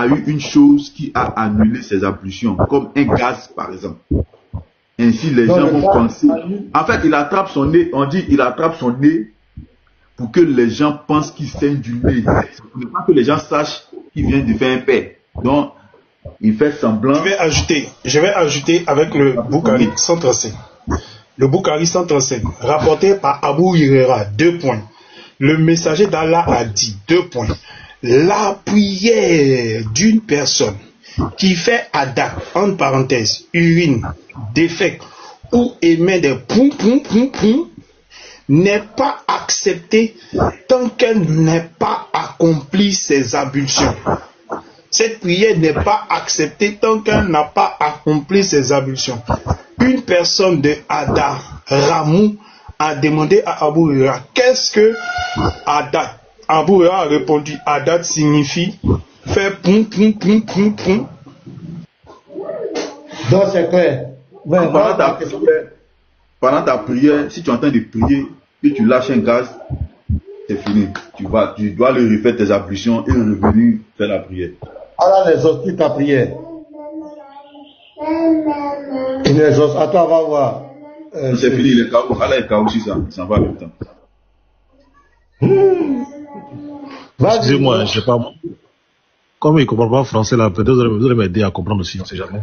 a eu une chose qui a annulé ses ablutions, comme un gaz par exemple. Ainsi les gens vont penser. En fait, il attrape son nez, on dit il attrape son nez pour que les gens pensent qu'il saigne du nez. Pour ne pas que les gens sachent qu'il vient de faire un paix. Donc, il fait semblant. Je vais ajouter avec le Bukhari 135. Le Bukhari 135, rapporté par Abu Huraira, 2 points. Le messager d'Allah a dit, 2 points. La prière d'une personne qui fait ada, entre parenthèses, urine, défecte ou émet des poum poum poum poum, n'est pas acceptée tant qu'elle n'ait pas accompli ses ablutions. Cette prière n'est pas acceptée tant qu'elle n'a pas accompli ses ablutions. Une personne de Ada, Ramou, a demandé à Abu Huraira, qu'est-ce que Adat? Abu Huraira a répondu, Adat signifie faire poum poum poum poum poum. Donc c'est clair. Pendant ta prière, si tu es en train de prier, et tu lâches un gaz, c'est fini. Tu dois le refaire tes ablutions et revenir faire la prière. Allah n'exauce ta prière. Il n'exauce. Attends, on va voir. C'est fini, il est KO. Allah est KO aussi, ça s'en va le temps. Excusez-moi, je sais pas. Comme il ne comprend pas français, là, peut-être vous allez m'aider à comprendre aussi, on ne sait jamais.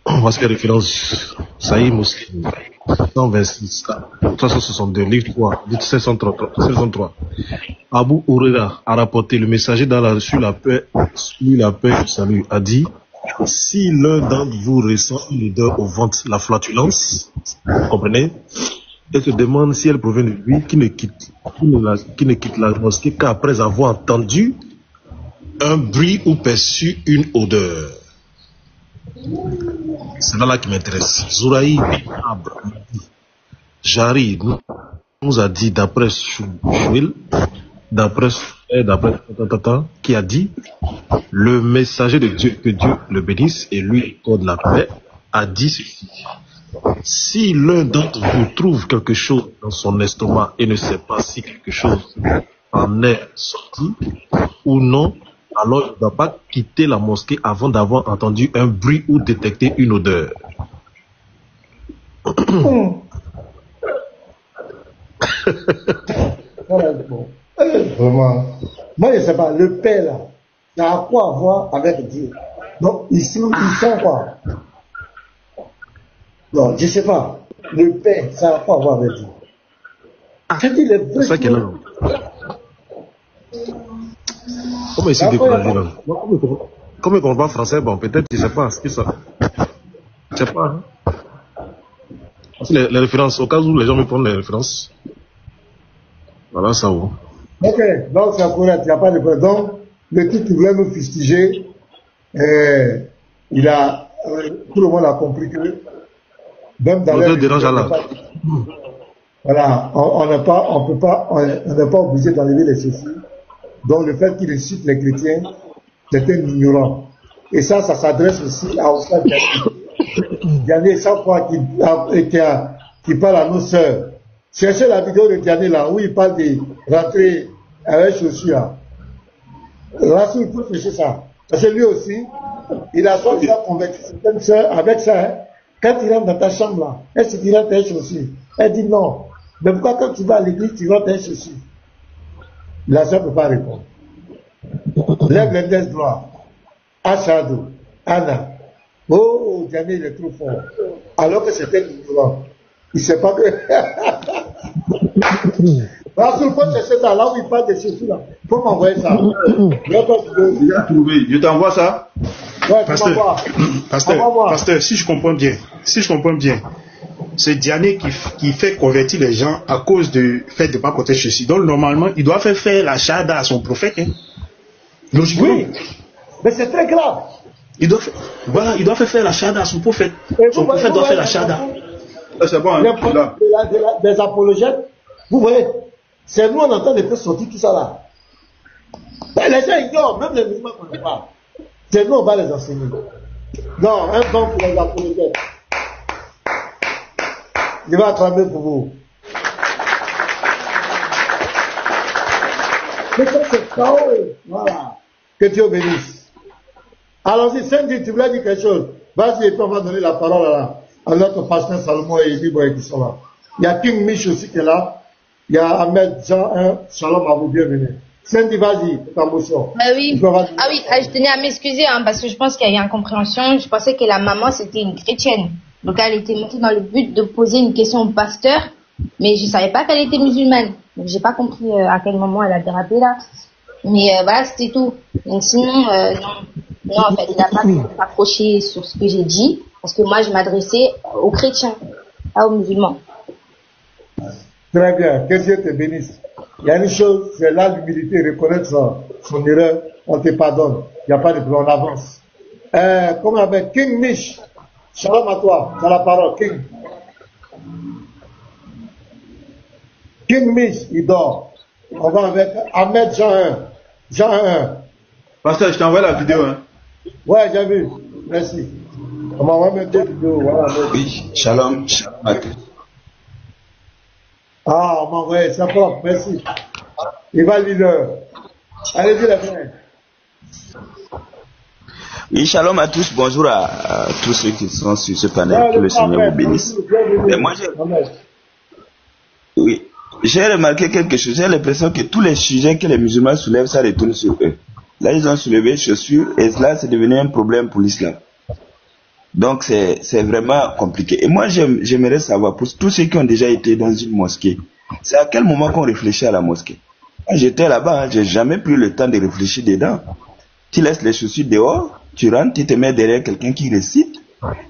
On va se faire référence. Saïd Muslim, 126, 362, livre 3, 733. Abu Huraira a rapporté, le messager d'Allah reçu la paix, lui la paix et salut, a dit, si l'un d'entre vous ressent une odeur au ventre, la flatulence, vous comprenez, et se demande si elle provient de lui, qui ne quitte la mosquée qu'après avoir entendu un bruit ou perçu une odeur. C'est là qui m'intéresse. Zouraï Jari nous a dit, d'après Chouil, d'après qui a dit, le messager de Dieu, que Dieu le bénisse et lui accorde la paix, a dit ceci. Si l'un d'entre vous trouve quelque chose dans son estomac et ne sait pas si quelque chose en est sorti ou non, alors il ne doit pas quitter la mosquée avant d'avoir entendu un bruit ou détecté une odeur. Vraiment. Moi, je ne sais pas, le paix là, ça a quoi à voir avec Dieu? Donc, ici, ils sont quoi? Non, je ne sais pas. Le paix, ça a quoi à voir avec Dieu? C'est ça qu'elle a. Comment essayer de décourager là? Comme il ne comprend pas français, bon, peut-être, je ne sais pas, ce que ça. Je ne sais pas. Hein? Les références, au cas où les gens me prennent les références. Voilà, ça va. Ok, donc c'est correct, il n'y a pas de problème. Donc, le titre qui voulait nous fustiger, il a, tout le monde a compris que, même dans les. Voilà, on n'est pas obligé d'enlever les chaussures. Donc, le fait qu'il incite les chrétiens, c'est un ignorant. Et ça s'adresse aussi à Oustaz Diané, chaque fois qu'il parle à nos sœurs. Cherchez la vidéo de Diané là, où il parle de rentrer avec chaussures. Là, il faut chercher ça. Parce que lui aussi, il a soi-disant convaincu certaines sœurs avec ça. Hein. Quand il rentre dans ta chambre là, elle se dit rentre tes chaussures. Elle dit non. Mais pourquoi quand tu vas à l'église, tu rentres tes chaussures? La sœur ne peut pas répondre. Lève l'index droit. Achado, Anna. Oh, Diané, il est trop fort. Alors que c'était ignorant. Il ne sait pas que. Là, il faut chercher ça. Là où il parle de ceci, là. Il faut m'envoyer ça. Je t'envoie ça. Ouais, Pasteur, si je comprends bien, c'est Diané qui fait convertir les gens à cause du fait de ne pas compter ceci. Donc, normalement, il doit faire la shahada à son prophète. Hein. Logiquement. Oui, mais c'est très grave. Il doit faire la shahada à son prophète. Son prophète doit faire la shahada. C'est bon, hein, des apologètes, vous voyez, c'est nous on entend de faire sortir tout ça là. Ben, les gens ignorent, même les musulmans ne connaissent pas. C'est nous on va les enseigner. Non, un bon pour les apologètes. Il va acclamer pour vous. Mais ça c'est chaos. Voilà. Que Dieu bénisse. Allons-y, Sandy, tu voulais dire quelque chose. Vas-y, et puis on va donner la parole à notre pasteur Salomon et Libre qui sont là. Il y a King Mich aussi qui est là. Il y a Ahmed Jean 1. Shalom à vous, bienvenue. Sandy, vas-y, ta motion. Oui. Ah oui, je tenais à m'excuser parce que je pense qu'il y a eu incompréhension. Je pensais que la maman, c'était une chrétienne. Donc elle était montée dans le but de poser une question au pasteur, mais je savais pas qu'elle était musulmane. Donc j'ai pas compris à quel moment elle a dérapé là. Mais voilà, c'était tout. Donc sinon, non, en fait, il n'a pas accroché sur ce que j'ai dit, parce que moi je m'adressais aux chrétiens, pas aux musulmans. Très bien, que Dieu te bénisse. Il y a une chose, c'est là l'humilité, reconnaître son erreur, on te pardonne. Il n'y a pas de problème, on avance. Comme avec King Mich. Shalom à toi, tu as la parole, King. King Mich, il dort. On va avec Ahmed Jean 1. Jean 1. Pasteur, je t'envoie la vidéo. Hein. Ouais, j'ai vu. Merci. On m'envoie même deux vidéos. Voilà, oui, shalom. Ah, on m'envoie, c'est propre, merci. Il va lire. Allez-y, la fin. Oui, shalom à tous. Bonjour à tous ceux qui sont sur ce panel. Que le Seigneur vous bénisse. Mais moi, j'ai remarqué quelque chose. J'ai l'impression que tous les sujets que les musulmans soulèvent, ça retourne sur eux. Là, ils ont soulevé chaussures et là, c'est devenu un problème pour l'islam. Donc, c'est vraiment compliqué. Et moi, j'aimerais savoir, pour tous ceux qui ont déjà été dans une mosquée, c'est à quel moment qu'on réfléchit à la mosquée? Moi, j'étais là-bas, j'ai jamais pris le temps de réfléchir dedans. Tu laisses les chaussures dehors, tu rentres, tu te mets derrière quelqu'un qui récite,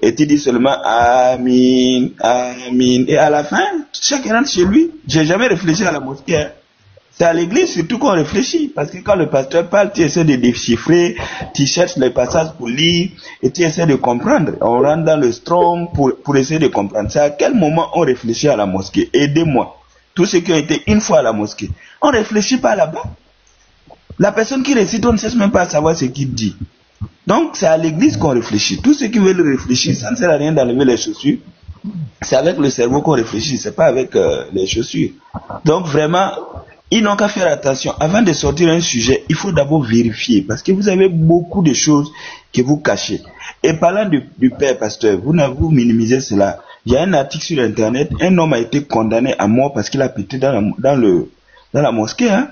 et tu dis seulement Amin, Amin. Et à la fin, chacun rentre chez lui. J'ai jamais réfléchi à la mosquée. Hein. C'est à l'église surtout qu'on réfléchit. Parce que quand le pasteur parle, tu essaies de déchiffrer, tu cherches les passages pour lire, et tu essaies de comprendre. On rentre dans le strong pour essayer de comprendre. C'est à quel moment on réfléchit à la mosquée? Aidez-moi. Tous ceux qui ont été une fois à la mosquée. On ne réfléchit pas là-bas. La personne qui récite, on ne cherche même pas à savoir ce qu'il dit. Donc, c'est à l'église qu'on réfléchit. Tous ceux qui veulent réfléchir, ça ne sert à rien d'enlever les chaussures. C'est avec le cerveau qu'on réfléchit, c'est pas avec les chaussures. Donc, vraiment, ils n'ont qu'à faire attention. Avant de sortir un sujet, il faut d'abord vérifier. Parce que vous avez beaucoup de choses que vous cachez. Et parlant du père pasteur, vous minimisez cela. Il y a un article sur Internet, un homme a été condamné à mort parce qu'il a pété dans la mosquée, hein,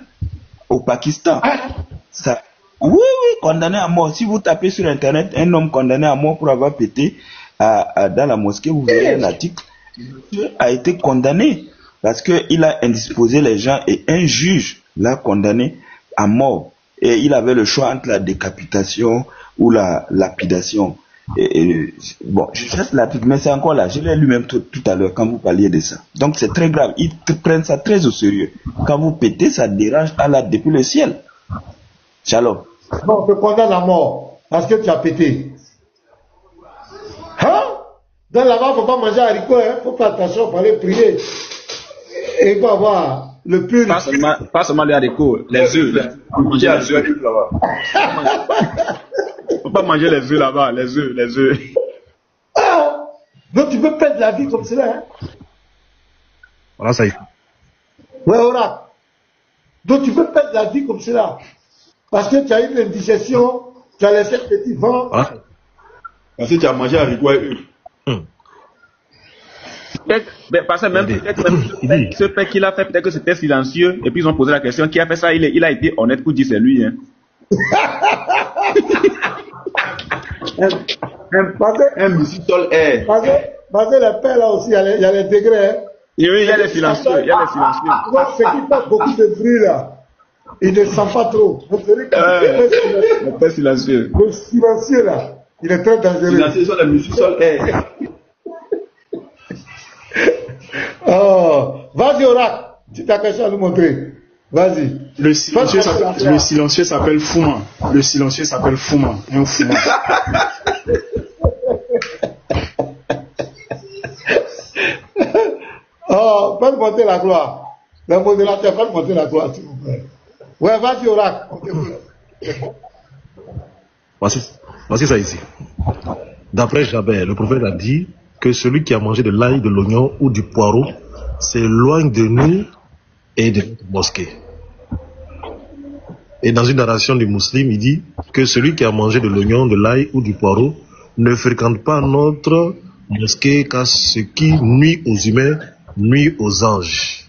au Pakistan. Ça, oui, condamné à mort. Si vous tapez sur Internet, un homme condamné à mort pour avoir pété dans la mosquée, vous verrez un article. Il a été condamné parce qu'il a indisposé les gens et un juge l'a condamné à mort. Et il avait le choix entre la décapitation ou la lapidation. Bon, je cherche l'article, mais c'est encore là. Je l'ai lu même tout à l'heure quand vous parliez de ça. Donc c'est très grave. Ils prennent ça très au sérieux. Quand vous pétez, ça dérange Allah depuis le ciel. Shalom. Non, on te condamne à mort parce que tu as pété. Hein? Dans là-bas, il ne faut pas manger haricots, il faut faire attention pour aller prier. Et il faut avoir le pur. Pas seulement les haricots, les œufs. Manger les œufs là-bas. Il ne faut pas manger les œufs là-bas, les œufs. Ah! Donc tu peux perdre la vie comme cela. Hein? Voilà, ça y est. Ouais, voilà. Donc tu peux perdre la vie comme cela. Parce que tu as eu une indigestion, tu as laissé le petit vent. Voilà. Parce que tu as mangé haricots et œufs. Parce que même peut-être ce père qu'il a fait, peut-être que c'était silencieux, et puis ils ont posé la question, qui a fait ça, il a été honnête pour dire c'est lui. Hein. Un musicol est. Parce que le père là aussi, il y a les degrés. Hein. Oui, il y a les silencieux. Donc, ce qui fait beaucoup de bruit là, il ne sent pas trop. Le père silencieux. Le silencieux là, il est très dangereux. Silencieux sur le musicol est. Oh, vas-y Oracle, tu as quelque chose à nous montrer. Vas-y. Le silencieux s'appelle Fouma. Le silencieux s'appelle Fouma. Un Fouma. Oh, faites monter la gloire. Le modérateur, faites monter la gloire, s'il vous plaît. Ouais, vas-y Oracle. Voici ça ici. D'après Jabez, le prophète a dit que celui qui a mangé de l'ail, de l'oignon ou du poireau s'éloigne de nous et de notre mosquée. Et dans une narration du musulman, il dit que celui qui a mangé de l'oignon, de l'ail ou du poireau ne fréquente pas notre mosquée, car ce qui nuit aux humains nuit aux anges.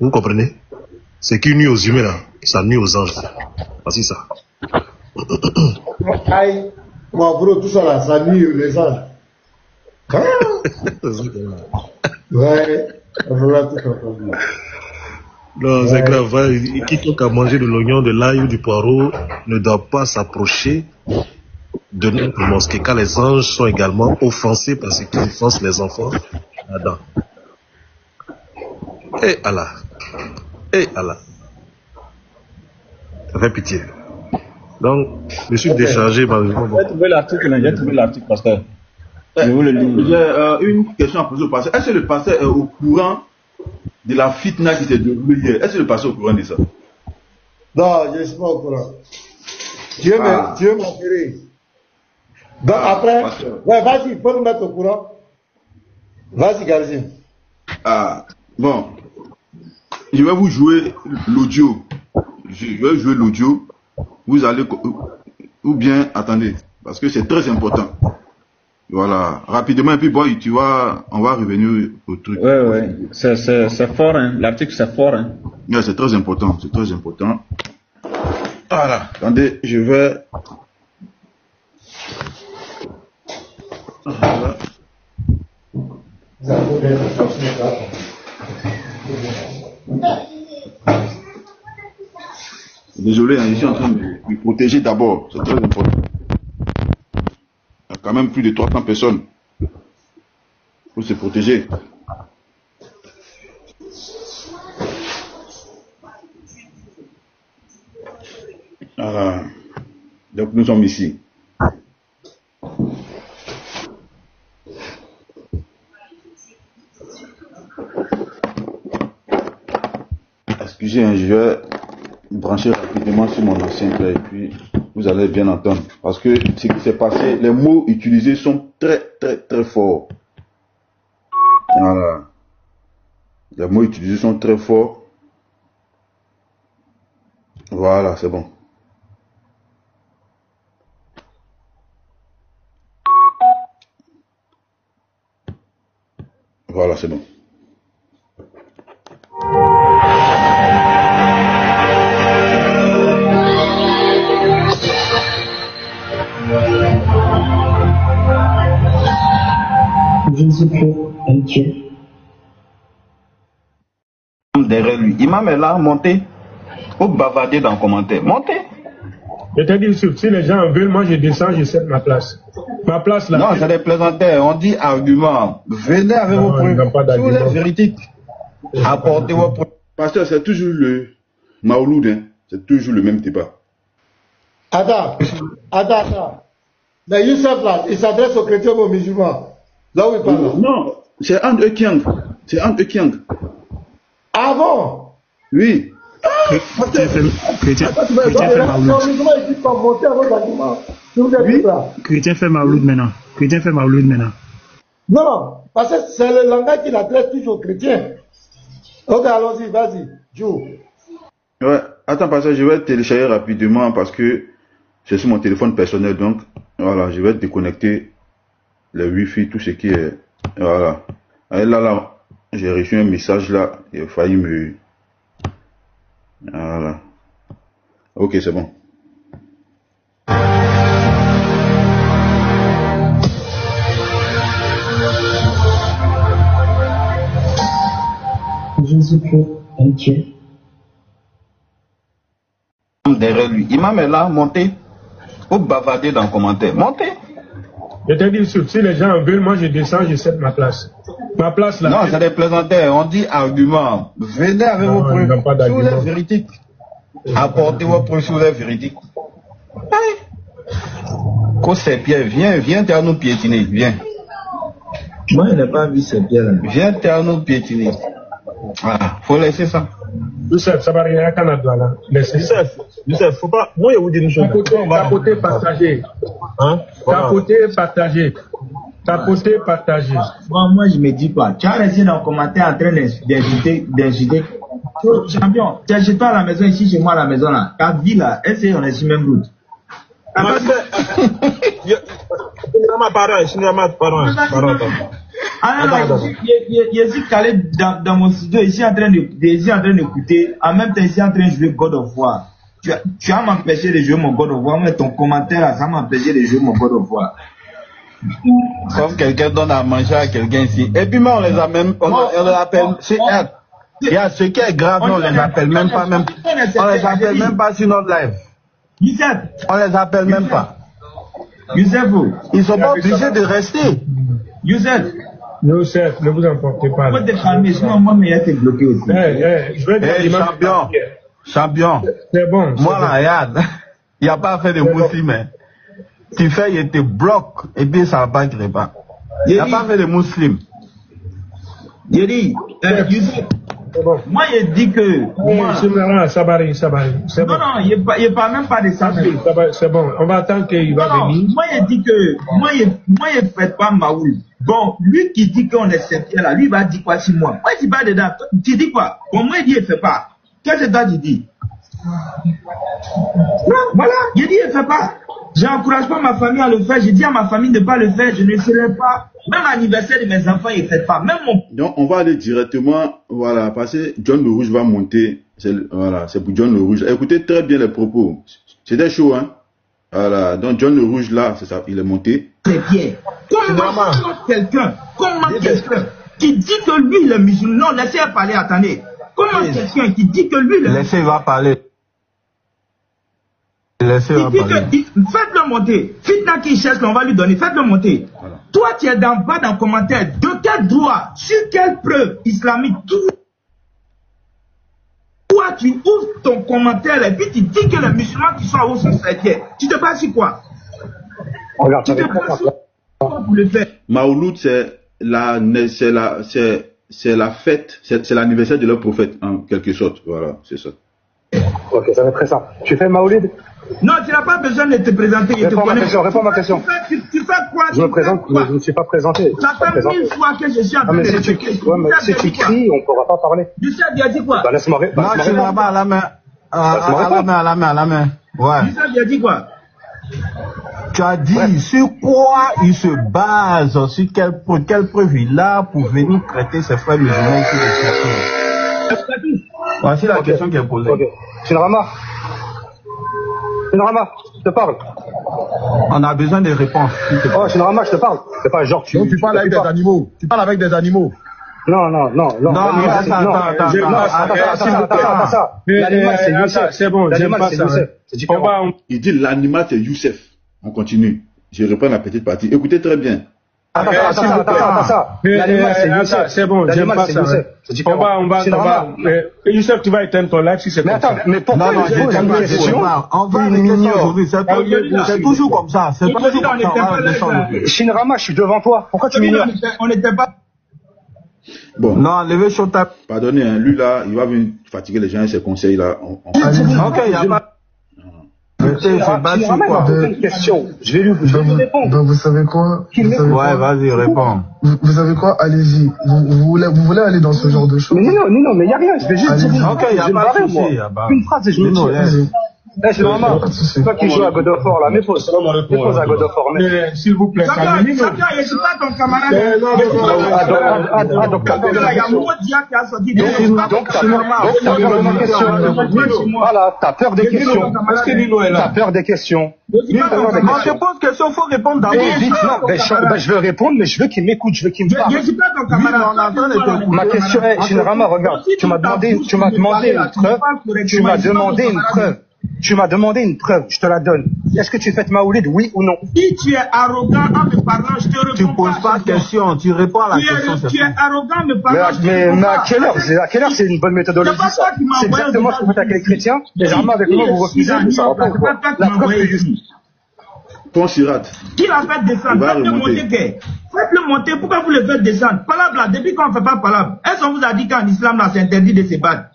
Vous comprenez? Ce qui nuit aux humains, là, ça nuit aux anges. Voici ça. Aïe, mon bro, tout ça là, ça nuit les anges. Ouais, on va tout comprendre. Non, c'est grave. Hein. Quiconque a mangé de l'oignon, de l'ail ou du poireau ne doit pas s'approcher de notre mosquée, car les anges sont également offensés par ce qui offense les enfants d'Adam. Eh Allah. Eh Allah. Ça fait pitié. Donc, je suis déchargé par le J'ai trouvé l'article, pasteur. Je vous le lis. J'ai une question à poser au pasteur. Est-ce que le pasteur est au courant de la fitna qui s'est déroulée hier? Est-ce que le pasteur est au courant de ça? Non, je ne suis pas au courant. Dieu m'a guéri. Donc après, ouais, vas-y, il faut nous mettre au courant. Vas-y, Garzi. Ah, bon. Je vais vous jouer l'audio. Je vais jouer l'audio. Vous allez, ou bien, attendez, parce que c'est très important. Voilà, rapidement, et puis boy, tu vois, on va revenir au truc. Ouais, c'est fort, hein. L'article c'est fort, hein. Ouais, c'est très important, c'est très important. Voilà, attendez, je vais... Voilà. Désolé, hein, je suis en train de me protéger d'abord, c'est très important. Il y a quand même plus de 300 personnes. Il faut se protéger. Voilà. Donc nous sommes ici. Excusez, hein, je vais brancher rapidement sur mon ancien clé et puis vous allez bien entendre. Parce que ce qui s'est passé, les mots utilisés sont très très très forts. Voilà. Les mots utilisés sont très forts. Voilà, c'est bon. Voilà, c'est bon. Jésus-Christ est Dieu. Derrière lui. Imam est là, montez. Ou bavarder dans le commentaire. Montez. Je te dis, si les gens veulent, moi je descends, je cède ma place. Ma place là. Non, c'est des plaisantaires. On dit argument. Venez avec vos preuves. Sur les véridiques. Apportez vos preuves. Pasteur, c'est toujours le Maouloud, hein. C'est toujours le même débat. Attends. Mais Youssef là, il s'adresse aux chrétiens ou aux musulmans. Là où il parle. Non, c'est un de Kiang. C'est un de Kiang. Ah bon? Oui. Chrétien fait Maouloud maintenant. Chrétien fait Maouloud maintenant. Non, parce que c'est le langage qu'il adresse toujours aux chrétiens. Ok, allons-y, vas-y, Joe. Ouais, attends, parce que je vais télécharger rapidement parce que c'est sur mon téléphone personnel, donc voilà, je vais déconnecter le Wi-Fi, tout ce qui est. Voilà. Et là, j'ai reçu un message là, il a failli me. Voilà. Ok, c'est bon. Jésus-Christ est Dieu. Derrière lui. Imam est là, montez. Ou bavarder dans le commentaire. Montez. Je te dis, si les gens veulent, moi je descends, je cède ma place. Ma place là. Non, c'est des plaisantaires. On dit argument. Venez avec vos preuves. Sur les véridiques. Apportez vos preuves sur les véridiques. Quand c'est Pierre, viens t'as nous piétiner. Viens. Moi, je n'ai pas vu ces pierres. Viens t'as nous piétiner. Voilà. Faut laisser ça. Youssef, ça va rien à Canada là. Youssef, faut pas. Moi, je vous dis une chose. Tapoter, partager. Hein? Tapoter, partager. Moi, je me dis pas. Tu as resté dans le commentaire en train d'insulter. Champion, tu es chez toi à la maison, ici chez moi à la maison là. Ta vie là, est-ce qu'on est sur même route? Pardon. Alors, je suis calé dans mon studio, ici en train d'écouter, en même temps ici en train de jouer God of War. Tu as m'empêché de jouer mon God of War, mais ton commentaire là, ça m'a empêché de jouer mon God of War. Comme quelqu'un donne à manger à quelqu'un ici. Et puis moi on les a même, on les appelle, il y a ce qui est grave, on les appelle même pas, on les appelle même pas sur notre live. Youssef. On les appelle même pas. Youssef, ils sont pas obligés de rester. Youssef, ne vous emportez pas. Faut te calmer, sinon moi, mais il a été bloqué aussi. Je vais dire champion. C'est bon. Moi, là, regarde, il n'y a pas fait de musulmans. Tu fais, il te bloque, et puis ça va pas créer pas. Il n'y a pas fait de musulmans. Youssef, moi, il dit que. Sabari. Non, il parle même pas de ça. C'est bon, on va attendre qu'il va venir. Moi, il dit que. Moi, il fait pas Maoul. Bon, lui qui dit qu'on est septième là, lui va dire quoi sur moi? Moi, je dis pas dedans. Tu dis quoi? Bon, moi, il dit, il fait pas. Qu'est-ce que toi, tu dis? Voilà, il dit, il fait pas. J'encourage pas ma famille à le faire. J'ai dit à ma famille de ne pas le faire. Je ne serai pas. Même l'anniversaire de mes enfants, il ne fait pas. Même mon. Donc, on va aller directement, voilà, parce que John le Rouge va monter. Voilà, c'est pour John le Rouge. Écoutez très bien les propos. C'était chaud, hein. Voilà, donc John le Rouge, là, c'est ça, il est monté. Très bien. Comment quelqu'un qui dit que lui, il est musulman, non, laissez-le parler, attendez. Comment quelqu'un qui dit que lui, laissez-le parler. Faites-le monter. Fitna qui cherche, on va lui donner. Faites-le monter. Voilà. Toi, tu es d'en bas dans le commentaire. De quel droit, sur quelle preuve islamique, toi, tu ouvres ton commentaire et puis tu dis que les musulmans qui sont à haut sont chrétiens. Tu te bases sur quoi? Regarde, tu te bases sur quoi pour le faire? Maouloud, c'est la fête, c'est l'anniversaire de leur prophète, en quelque sorte. Voilà, c'est ça. Ok, ça va être très simple. Tu fais Maoulid? Non, tu n'as pas besoin de te présenter. Réponds à ma question. Tu fais quoi? Je me présente, mais je ne suis pas présenté. Ça fait 1000 fois que je suis en train de si tu cries, on ne pourra pas parler. Tu sais, il a dit quoi? Bah, laisse-moi répondre. Non, tu n'as pas à la main. À la main. Ouais. Tu sais, il a dit quoi? Tu as dit sur quoi il se base, sur quelle preuve il a pour venir traiter ses frères musulmans ici de chrétiens. Voici la question qui est posée. Shinrama, je te parle. On a besoin de réponses. Oh, Shinrama, je te parle. C'est pas genre tu parles avec des animaux. Tu parles avec des animaux. Non. Attends. L'animal, c'est Youssef. C'est bon, j'aime pas ça. Il dit l'animal, c'est Youssef. On continue. Je reprends la petite partie. Écoutez très bien. Attends. L'animal, c'est Youssef. C'est bon, j'aime pas ça. On va. Youssef, tu vas éteindre ton live si c'est comme ça. Mais pourquoi je pose une question? On va les questions aujourd'hui. C'est toujours comme ça. C'est pas toujours comme ça. Shinrama, je suis devant toi. Pourquoi tu m'ignores? On n'était pas. Bon. Non, levez sur ta. Pardonnez, hein, lui là, il va venir fatiguer les gens et ses conseils là. Ok, il n'y a pas. Une question. Je vais lui répondre. Donc vous savez quoi? Ouais, vas-y, réponds. Vous savez quoi? Allez-y. Vous voulez aller dans ce genre de choses? Mais non, mais il n'y a rien. Je vais juste dire. Ok, il n'y a pas de souci. Une phrase et je me dis. C'est normal. Toi qui joues à God of War là, mets pause à God of War. S'il vous plaît, Chacun, je suis pas ton camarade. Donc, t'as peur des questions. T'as peur des questions. Moi, je pose question, il faut répondre d'abord. Je veux répondre, mais je veux qu'il m'écoute, je veux qu'il me parle. Je suis pas ton camarade. Ma question est, Shinrama, regarde, tu m'as demandé une preuve, je te la donne. Est-ce que tu fais Maoulid, oui ou non? Si tu es arrogant en me parlant, je te réponds. Tu poses pas de question, tu réponds à la question. Tu es arrogant en me parlant. Mais à quelle heure c'est une bonne méthodologie ça? C'est exactement ce que vous faites avec les chrétiens. Et généralement avec moi vous refusez, ça va pas ou quoi? La preuve c'est juste. Ton Sirat. Qui l'a fait descendre? Faites-le monter. Pourquoi vous le faites descendre? Palabre là, depuis qu'on ne fait pas palabre. Est-ce qu'on vous a dit qu'en islam là c'est interdit de se battre?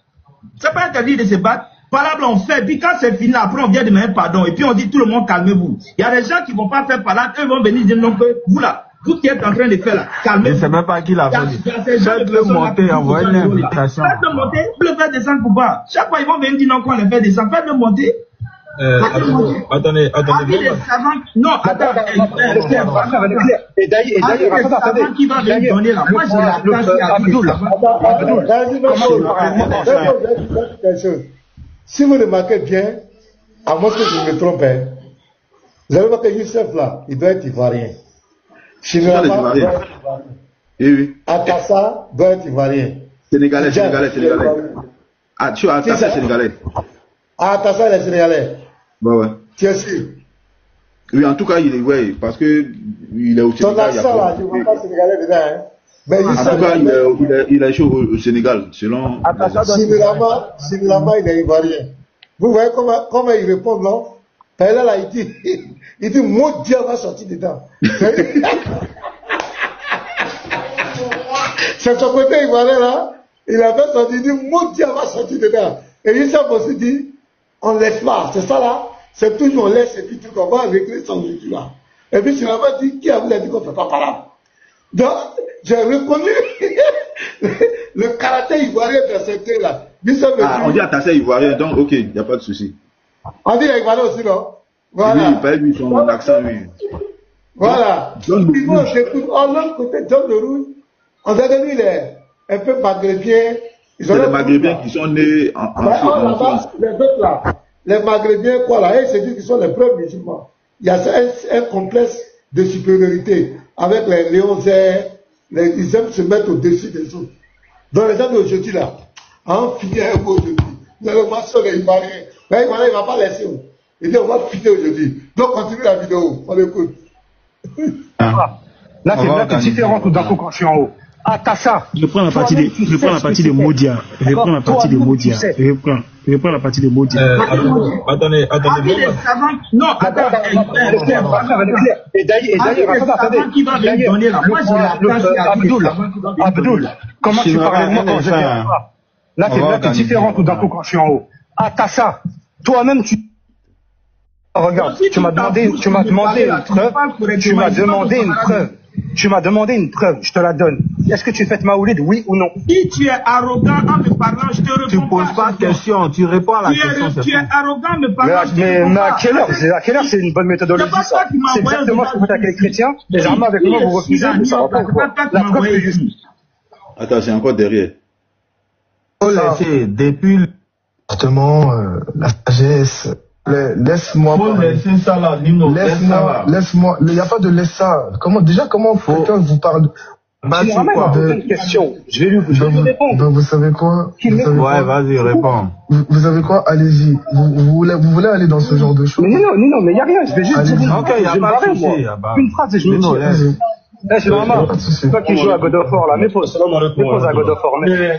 C'est pas interdit de se battre. Palabre on fait, puis quand c'est fini, après on vient demander pardon, et puis on dit tout le monde calmez-vous. Il y a des gens qui ne vont pas faire palabre, eux vont venir dire non que vous là, Tout ce qui est en train de faire là, calmez-vous. Je ne sais même pas qui l'a fait. Faites-le monter, envoyez une invitation. Faites-le monter, vous le faites descendre pour voir. Chaque fois, ils vont venir dire non, qu'on les fait descendre. Faites-le monter. Attendez. Non, attends. Et d'ailleurs, attendez. Qui va venir donner là. Moi, j'ai la place. Si vous remarquez bien, à moins que je me trompe, vous allez voir que Youssef là, il doit être ivoirien. Chinois, oui. Atassa doit être ivoirien. Sénégalais. Ah, tu as Atassa sénégalais. Ah, Atassa il est sénégalais. Ouais. Tu es sûr? Oui, en tout cas, il est, ouais, parce que il est au Sénégal. Ton accent là, je ne vois pas sénégalais dedans, hein. Mais en tout cas, il est chaud au Sénégal, selon. Similama, il est ivoirien. Vous voyez comment il répond, non? Là, il dit, mon Dieu va sortir dedans. C'est son côté ivoirien là, il a fait sortir, il dit, mon Dieu va sortir dedans. Et Youssef aussi dit, on ne laisse pas, c'est ça là, c'est toujours on laisse et puis tout, on va régler son vécu là. Et puis Similama dit, qui a vous dit qu'on ne fait pas parler? Donc, j'ai reconnu le caractère ivoirien de ce thé là. On dit attaché ivoirien, donc ok, il n'y a pas de souci. On dit ivoirien aussi, non? Voilà. Oui, pas lui, son accent, oui. Voilà. John de l'autre côté, John de Rouge, on a dit, il est un peu maghrébien. C'est les maghrébins qui sont nés en France. Les autres là, les maghrébins, quoi là, ils se disent qu'ils sont les premiers musulmans. Il y a un complexe de supériorité avec les léonzères, ils aiment se mettre au-dessus des autres. Donc les gens d'aujourd'hui là, on finit un mot aujourd'hui. Vous allez voir sur les Ivoiriens. Mais Ivoirien, il ne va pas laisser. Il dit on va finir aujourd'hui. Donc continue la vidéo, on l'écoute. Là, c'est différent tout d'un coup quand je suis en haut. Ah, t'as ça. Je prends la partie de Modia. Je prends la partie de Modia. Attendez. Non, attends. Et d'ailleurs, attendez. Abdoul, comment tu parles de moi quand je viens pas? Là, c'est différent tout d'un coup quand je suis en haut. Ah, t'as ça. Toi-même, tu... Regarde, tu m'as demandé une preuve, je te la donne. Est-ce que tu fais Maoulid, oui ou non? Si tu es arrogant en me parlant, je te réponds. Tu poses pas de question, tu réponds à la question. Tu es arrogant en me parlant. Mais à quelle heure c'est une bonne méthodologie ça? C'est exactement ce que vous faites avec les chrétiens. Les armes avec moi vous refusez, mais ça va pas quoi. La preuve c'est juste. Attends, c'est encore derrière. Depuis la sagesse. Laisse-moi parler. Laisse-moi. Il n'y a pas de laisse ça. Comment quelqu'un vous parle une question. Je vais lui répondre. Donc vous savez quoi? Ouais, vas-y, réponds. Vous savez quoi? Allez-y. Vous voulez aller dans ce genre de choses? Mais non, mais il n'y a rien. Je vais juste dire. Ok, il n'y a pas de souci. Une phrase et je me dis. Toi qui joues à God of War là, mets pause à God of War.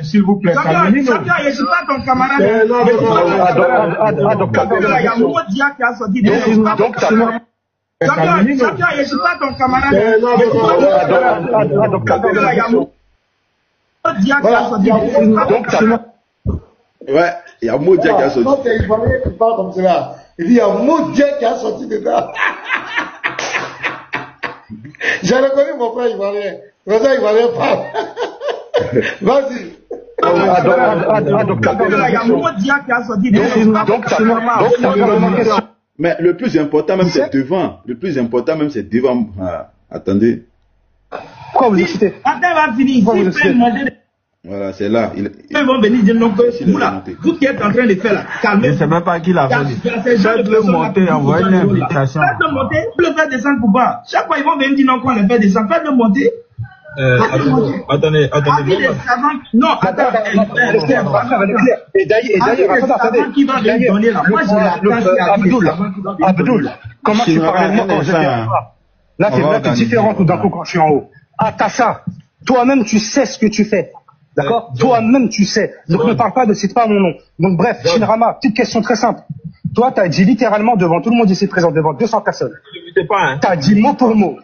S'il vous plaît, Chacun, je suis pas ton camarade. Il y a Modia qui a sorti des Chacun, je suis pas ton camarade. Il y a Modia qui a sorti des Ouais, il y a Modia qui a sorti. Donc, il fallait qu'il parle comme cela. Il dit, il y a Modia qui a sorti dedans. J'ai reconnu mon frère ivoirien. C'est ça, ivoirien parle. Vas-y. Il y a Modia qui a sorti des Mais le plus important même c'est devant. Le plus important même c'est devant. Attendez. Pourquoi vous excitez? Attends, va finir. Voilà, c'est là. Ils vont venir dire non, tout ce qui est en train de faire là, calmez-vous. Je ne sais même pas qui l'a fait. Faites-le monter, envoyez une invitation. Faites-le monter, vous le faites descendre pour voir. Chaque fois, ils vont venir dire non, qu'on les fait descendre. Faites-le monter. Attendez. Non, attends. Et d'ailleurs, attendez. Qui va venir donner là. Moi, j'ai Abdoul, comment tu parles de moi quand je viens pas? Là, c'est différent tout d'un coup quand je suis en haut. Ah, t'as ça. Toi-même, tu sais ce que tu fais. D'accord? Toi-même, tu sais. Donc, ne parle pas, ne cite pas mon nom. Donc, bref, Shinrama, petite question très simple. Toi, t'as dit littéralement devant tout le monde ici présent, devant 200 personnes. T'as dit mot pour mot.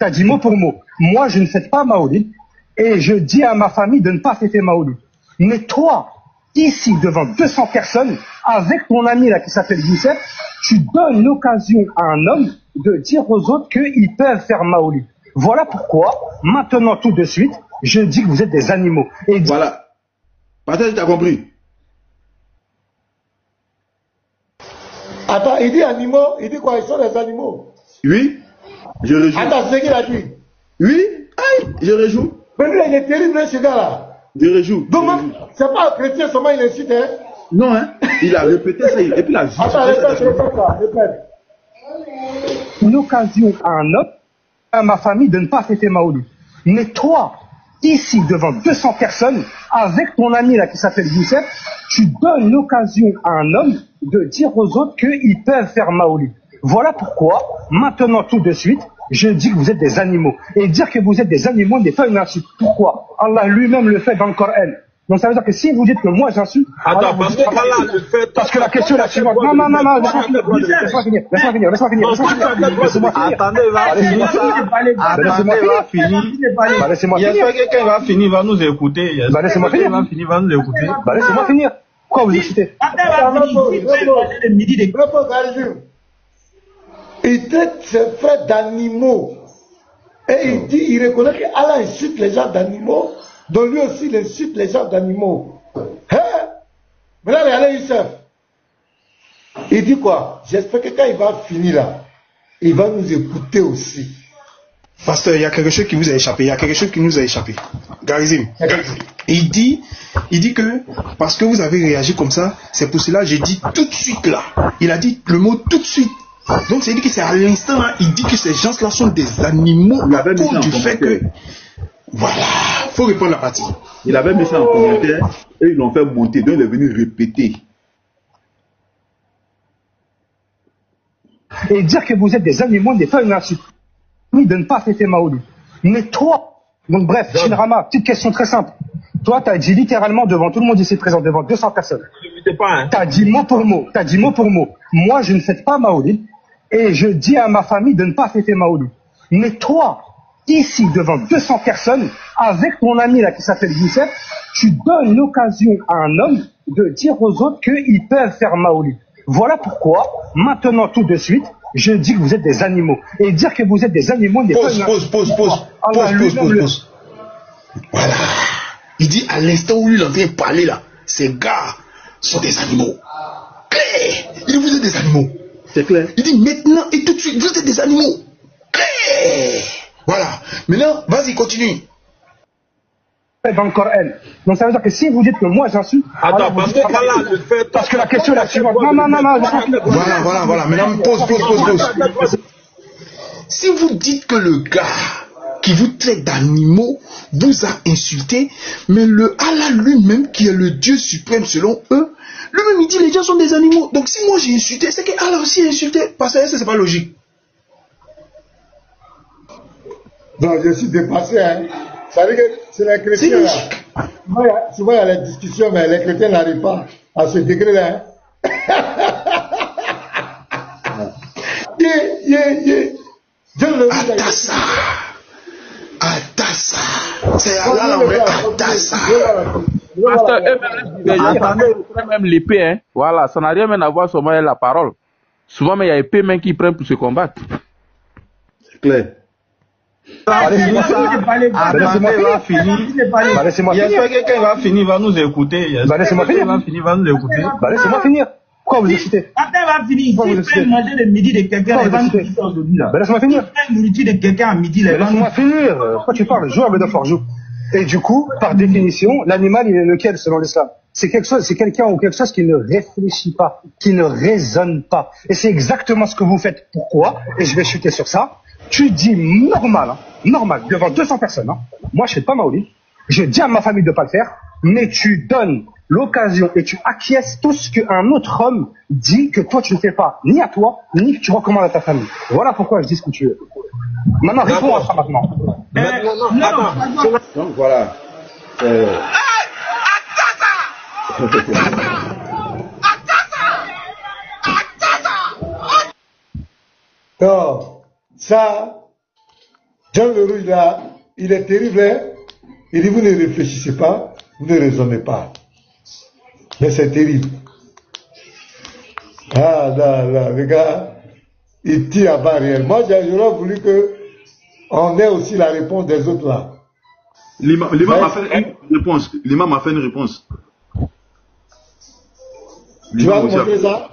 Moi, je ne fête pas Maoulid et je dis à ma famille de ne pas fêter Maoulid. Mais toi, ici, devant 200 personnes, avec ton ami là qui s'appelle Youssef, tu donnes l'occasion à un homme de dire aux autres qu'ils peuvent faire Maoulid. Voilà pourquoi, maintenant tout de suite, je dis que vous êtes des animaux. Et voilà. Pasteur, tu as compris? Attends, il dit animaux, il dit quoi? Ils sont des animaux. Oui, je rejoue. Attends, c'est ce qu'il a dit. Oui, aïe, je rejoue. Mais lui, il est terrible, ce gars-là. Je rejoue. Donc, c'est pas un chrétien seulement, il incite, hein? Non, hein? Il a répété ça, et puis il a dit. Attends, répète. une occasion à un homme, à ma famille, de ne pas fêter Maoulid. Mais toi, ici, devant 200 personnes, avec ton ami là qui s'appelle Youssef, tu donnes l'occasion à un homme de dire aux autres qu'ils peuvent faire Maoulid. Voilà pourquoi, maintenant tout de suite, je dis que vous êtes des animaux. Et dire que vous êtes des animaux n'est pas une insulte. Pourquoi? Allah lui-même le fait dans le Coran. Donc ça veut dire que si vous dites que moi j'insulte... Attends, parce que Allah le fait... Parce que la question est la suivante. Non, laisse-moi finir. Attendez, il va finir. Il y a quelqu'un qui va finir, il va nous écouter. Laissez-moi finir. Pourquoi vous excitez? Il traite ses frères d'animaux. Et il dit, il reconnaît qu'Allah insulte les gens d'animaux, donc lui aussi il insulte les gens d'animaux. Hein? Maintenant, regardez Youssef. Il dit quoi? J'espère que quand il va finir là, il va nous écouter aussi. Pasteur, il y a quelque chose qui vous a échappé. Il y a quelque chose qui nous a échappé. Garizim. Et il dit que parce que vous avez réagi comme ça, c'est pour cela que j'ai dit tout de suite là. Il a dit le mot tout de suite. Donc c'est dit que c'est à l'instant là, il dit que ces gens-là sont des animaux à cause du fait que... Voilà, faut répondre la partie. Il avait mis ça en commentaire et ils l'ont fait monter, donc il est venu répéter. Et dire que vous êtes des animaux n'est pas une insulte. De ne pas fêter Maoulid. Mais toi, donc bref, Chinrama, petite question très simple. Toi, tu as dit littéralement devant tout le monde ici présent, devant 200 personnes. Tu as dit mot pour mot. Moi, je ne fête pas Maoulid et je dis à ma famille de ne pas fêter Maoulid. Mais toi, ici, devant 200 personnes, avec ton ami là qui s'appelle Youssef, tu donnes l'occasion à un homme de dire aux autres qu'ils peuvent faire Maoulid. Voilà pourquoi, maintenant tout de suite, je dis que vous êtes des animaux. Et dire que vous êtes des animaux n'est pas une... Pause. Voilà. Il dit à l'instant où il est en train de parler là, ces gars sont des animaux. Claire. Il dit vous êtes des animaux. C'est clair. Il dit maintenant et tout de suite, vous êtes des animaux. Claire. Voilà. Maintenant, vas-y, continue. Dans le Coran. Donc ça veut dire que si vous dites que moi j'insulte... Attends, parce que Allah le fait... Parce que la question est la suivante. Non. Voilà. Maintenant, pause. Si vous dites que le gars qui vous traite d'animaux vous a insulté, mais le Allah lui-même, qui est le Dieu suprême selon eux, lui-même il dit les gens sont des animaux. Donc si moi j'ai insulté, c'est que Allah aussi a insulté. Parce que ça, c'est pas logique. Donc je suis dépassé, hein. Ça veut dire que c'est les chrétiens là. Souvent il y a les discussions, mais les chrétiens n'arrivent pas à ce degré-là. Atassa. C'est Allah l'envers. Atassa. Pasteur, même l'épée, hein. Voilà, ça n'a rien même à voir seulement avec la parole. Souvent, mais il y a épée même qui prennent pour se combattre. C'est clair. Il y a quelqu'un va finir, va nous écouter. Laissez-moi finir. Pourquoi vous excitez? Attends, va finir. Si tu peux manger le midi de quelqu'un, il va nous quitter aujourd'hui là. Laisse-moi finir. Si tu peux nourriture de quelqu'un à midi, là. Laisse-moi finir. Pourquoi tu parles? Joue avec joue. Et du coup, par définition, l'animal, il est lequel selon l'islam? C'est quelqu'un ou quelque chose qui ne réfléchit pas, qui ne raisonne pas. Et c'est exactement ce que vous faites. Pourquoi? Et je vais chuter sur ça. Tu dis normal, devant 200 personnes. Moi, je fais pas Maoulid. Je dis à ma famille de pas le faire, mais tu donnes l'occasion et tu acquiesces tout ce qu'un autre homme dit que toi tu ne fais pas, ni à toi, ni que tu recommandes à ta famille. Voilà pourquoi je dis ce que tu veux. Maintenant, réponds à ça maintenant. Donc voilà. Donc, ça, Jean Leroux, il est terrible. Hein? Il dit, vous ne réfléchissez pas, vous ne raisonnez pas. Mais c'est terrible. Ah là, le gars, il tire à barre réel. Moi, j'aurais voulu que On est aussi la réponse des autres là. L'imam a fait une réponse. L'imam a fait une réponse. Tu vas nous montrer ça?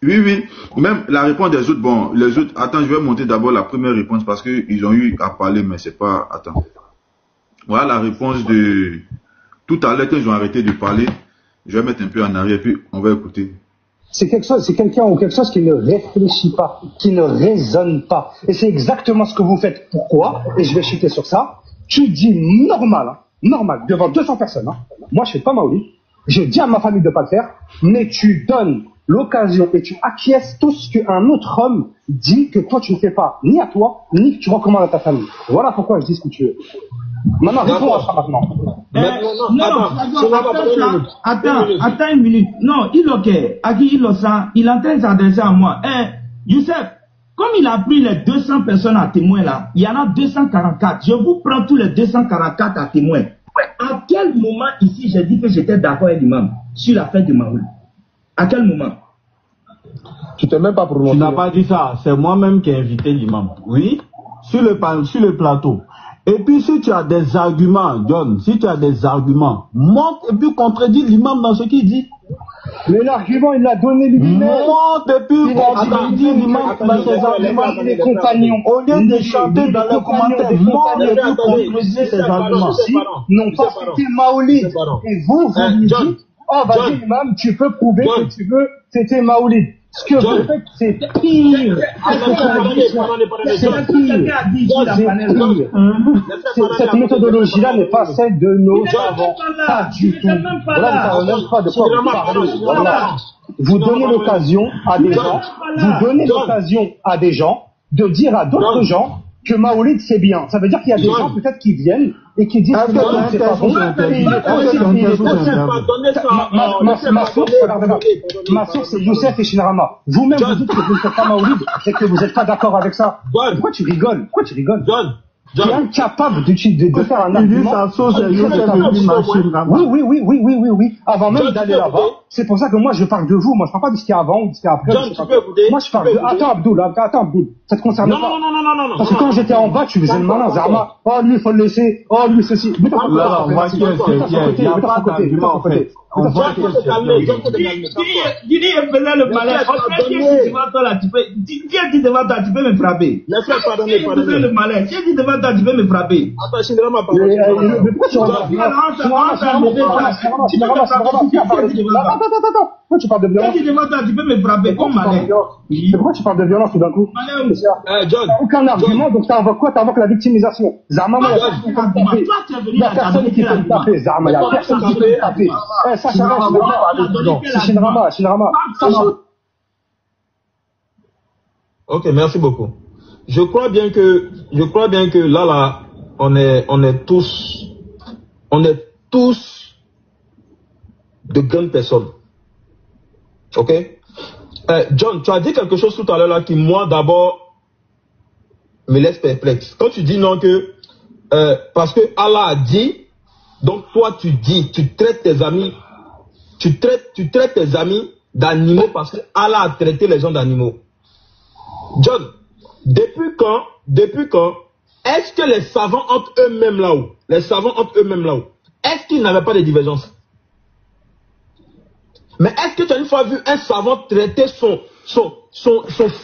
Oui. Même la réponse des autres, bon, les autres, attends, je vais monter d'abord la première réponse parce qu'ils ont eu à parler, mais c'est pas, attends. Voilà la réponse de, tout à l'heure quand ils ont arrêté de parler, je vais mettre un peu en arrière, puis on va écouter. C'est quelqu'un ou quelque chose qui ne réfléchit pas, qui ne raisonne pas. Et c'est exactement ce que vous faites. Pourquoi? Et je vais chuter sur ça. Tu dis normal, devant 200 personnes. Moi, je fais pas Maoulid. Je dis à ma famille de pas le faire, mais tu donnes l'occasion et tu acquiesces tout ce qu'un autre homme dit que toi tu ne fais pas, ni à toi, ni que tu recommandes à ta famille. Voilà pourquoi je dis ce que tu veux. Maintenant, réponds à ça maintenant. Attends une minute. Non, il est ok. Agi, il est en train de s'adresser à moi. Youssef, comme il a pris les 200 personnes à témoin là, il y en a 244. Je vous prends tous les 244 à témoin. À quel moment ici j'ai dit que j'étais d'accord avec l'imam sur l'affaire de Maoul? À quel moment? Tu t'es même pas prononcé. Tu n'as pas dit ça. C'est moi-même qui ai invité l'imam. Oui, sur le plateau. Et puis si tu as des arguments, John, si tu as des arguments, monte et puis contredis l'imam dans ce qu'il dit. Mais l'argument, il l'a donné lui-même. Monte et puis contredis l'imam dans ses arguments. Les compagnons. Au lieu de chanter dans les commentaires, monte et puis contredis ses arguments. Non pas c'était Maoulid. Et vous lui dites, oh vas-y l'imam, tu peux prouver que tu veux, c'était Maoulid. Ce que vous faites, c'est pire. C'est pire. Cette méthodologie-là n'est pas celle de nos savants. Pas du tout. Voilà, vous ne savez même pas de quoi vous parlez. Voilà. Vous donnez l'occasion à des gens, de dire à d'autres gens que Maoulid c'est bien. Ça veut dire qu'il y a des gens peut-être qui viennent et qui disent que Maoulid c'est pas bon. Ma source c'est Youssef et Shinrama. Vous-même vous dites que vous ne faites pas Maoulid et que vous n'êtes pas d'accord avec ça. Pourquoi tu rigoles? Tu es incapable de faire un argument. Oui. Avant même d'aller là-bas, c'est pour ça que moi je parle de vous. Moi je parle pas de ce qu'il y a avant ou de ce qu'il y a après. Moi je parle de. Attends Abdoul. Ça te concerne pas. Non. Parce que quand j'étais en bas, tu faisais le malin. Zarma. Oh lui il faut le laisser. Oh lui ceci. Mets-toi à côté. On va se calmer. Didi faisait le malin. Dis devant toi, tu peux me frapper. Les frères, pardonnez. Le malin. Si dis devant toi, tu peux me frapper. Attends, Shinrama, pardon. Pourquoi tu parles de violence? Si devant toi, tu peux me frapper comme malin. Pourquoi tu parles de violence tout d'un coup? John. Aucun argument, donc t'invoques quoi? T'invoques la victimisation. Zarma, il y a personne qui peut me taper. Zarma, il y a personne qui peut me taper. Ça, c'est Shinrama. Ok, merci beaucoup. Je crois bien que là, on est tous de grandes personnes. Ok? John, tu as dit quelque chose tout à l'heure là qui, moi, d'abord, me laisse perplexe. Quand tu dis non que, parce que Allah a dit, donc toi tu dis, tu traites tes amis d'animaux parce que Allah a traité les gens d'animaux. John, depuis quand est-ce que les savants entre eux-mêmes là-haut, est-ce qu'ils n'avaient pas de divergences? Mais est-ce que tu as une fois vu un savant traiter son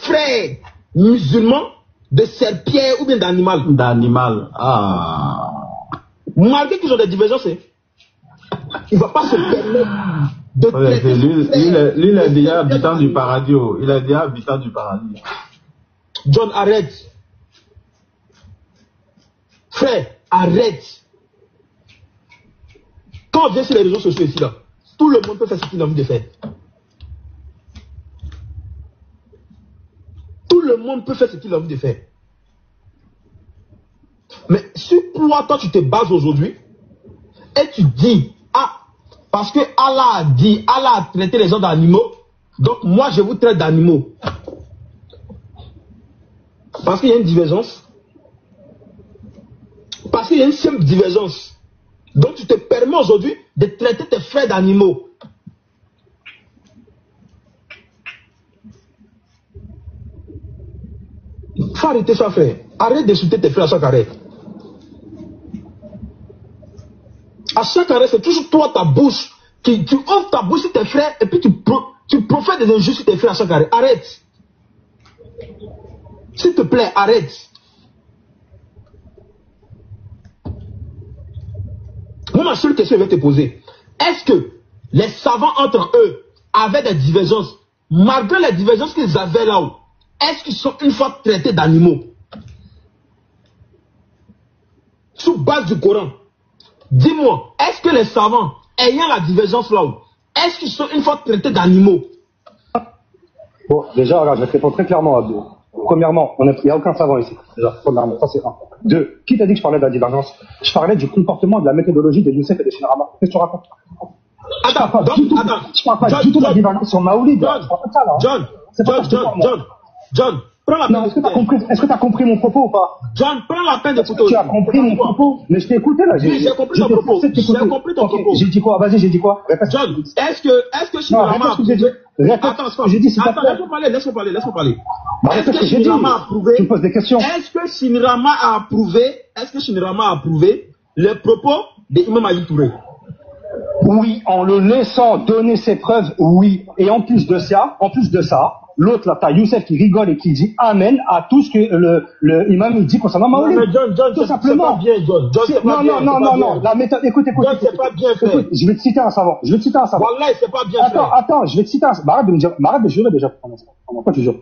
frère musulman de serpillère ou bien d'animal? D'animal, ah. Malgré qu'ils ont des divergences, il ne va pas se permettre de traiter. Lui, il est déjà habitant du paradis. Il est déjà habitant du paradis. John, arrête. Frère, arrête. Quand on vient sur les réseaux sociaux ici, là, tout le monde peut faire ce qu'il a envie de faire. Tout le monde peut faire ce qu'il a envie de faire. Mais sur quoi toi tu te bases aujourd'hui et tu dis, ah, parce que Allah a dit, Allah a traité les gens d'animaux, donc moi je vous traite d'animaux. Parce qu'il y a une divergence. Parce qu'il y a une simple divergence. Donc tu te permets aujourd'hui de traiter tes frères d'animaux. faut arrêter ça, frère. Arrête d'insulter tes frères à chaque arrêt. À chaque arrêt, c'est toujours toi, ta bouche. Tu ouvres ta bouche sur tes frères et puis tu profères des injures sur tes frères à chaque arrêt. Arrête. S'il te plaît, arrête. Moi, ma seule question que je vais te poser. Est-ce que les savants entre eux avaient des divergences, malgré les divergences qu'ils avaient là-haut? Est-ce qu'ils sont une fois traités d'animaux? Sous base du Coran. Dis-moi, est-ce que les savants ayant la divergence là-haut, est-ce qu'ils sont une fois traités d'animaux? Bon, déjà, regarde, je vais te répondre très clairement à deux. Premièrement, il n'y a aucun savant ici. Déjà, premièrement, ça c'est un. Deux, qui t'a dit que je parlais de la divergence? Je parlais du comportement, de la méthodologie de Youssef et de Shinrama. Qu'est-ce que tu racontes? Attends, je parle pas du tout de la divergence sur Maoulid. John, prends la peine. Non, est-ce que tu as compris mon propos ou pas? John, prends la peine de photo. Tu as compris mon propos? Mais je t'ai écouté là. Oui, j'ai compris ton propos. J'ai compris ton propos. J'ai dit quoi? Vas-y, j'ai dit quoi? Répète. John, est-ce que Shinrama a prouvé? Attends, ce que j'ai dit, c'est attends, laisse-moi parler. Est-ce que Shinrama a prouvé? Tu me poses des questions. Est-ce que Shinrama a approuvé les propos d'Imam Ali Touré? Oui, en le laissant donner ses preuves, oui. Et en plus de ça, l'autre là, t'as Youssef qui rigole et qui dit amen à tout ce que le imam dit concernant Maoulid. Non, mais John, tout simplement. C'est pas bien, John. Non. La méthode, écoute. John, c'est pas bien fait. Écoute, je vais te citer un savant. Wallah, c'est pas bien fait. Attends, je vais te citer un savant. Arrête de jurer déjà. Pourquoi tu jures?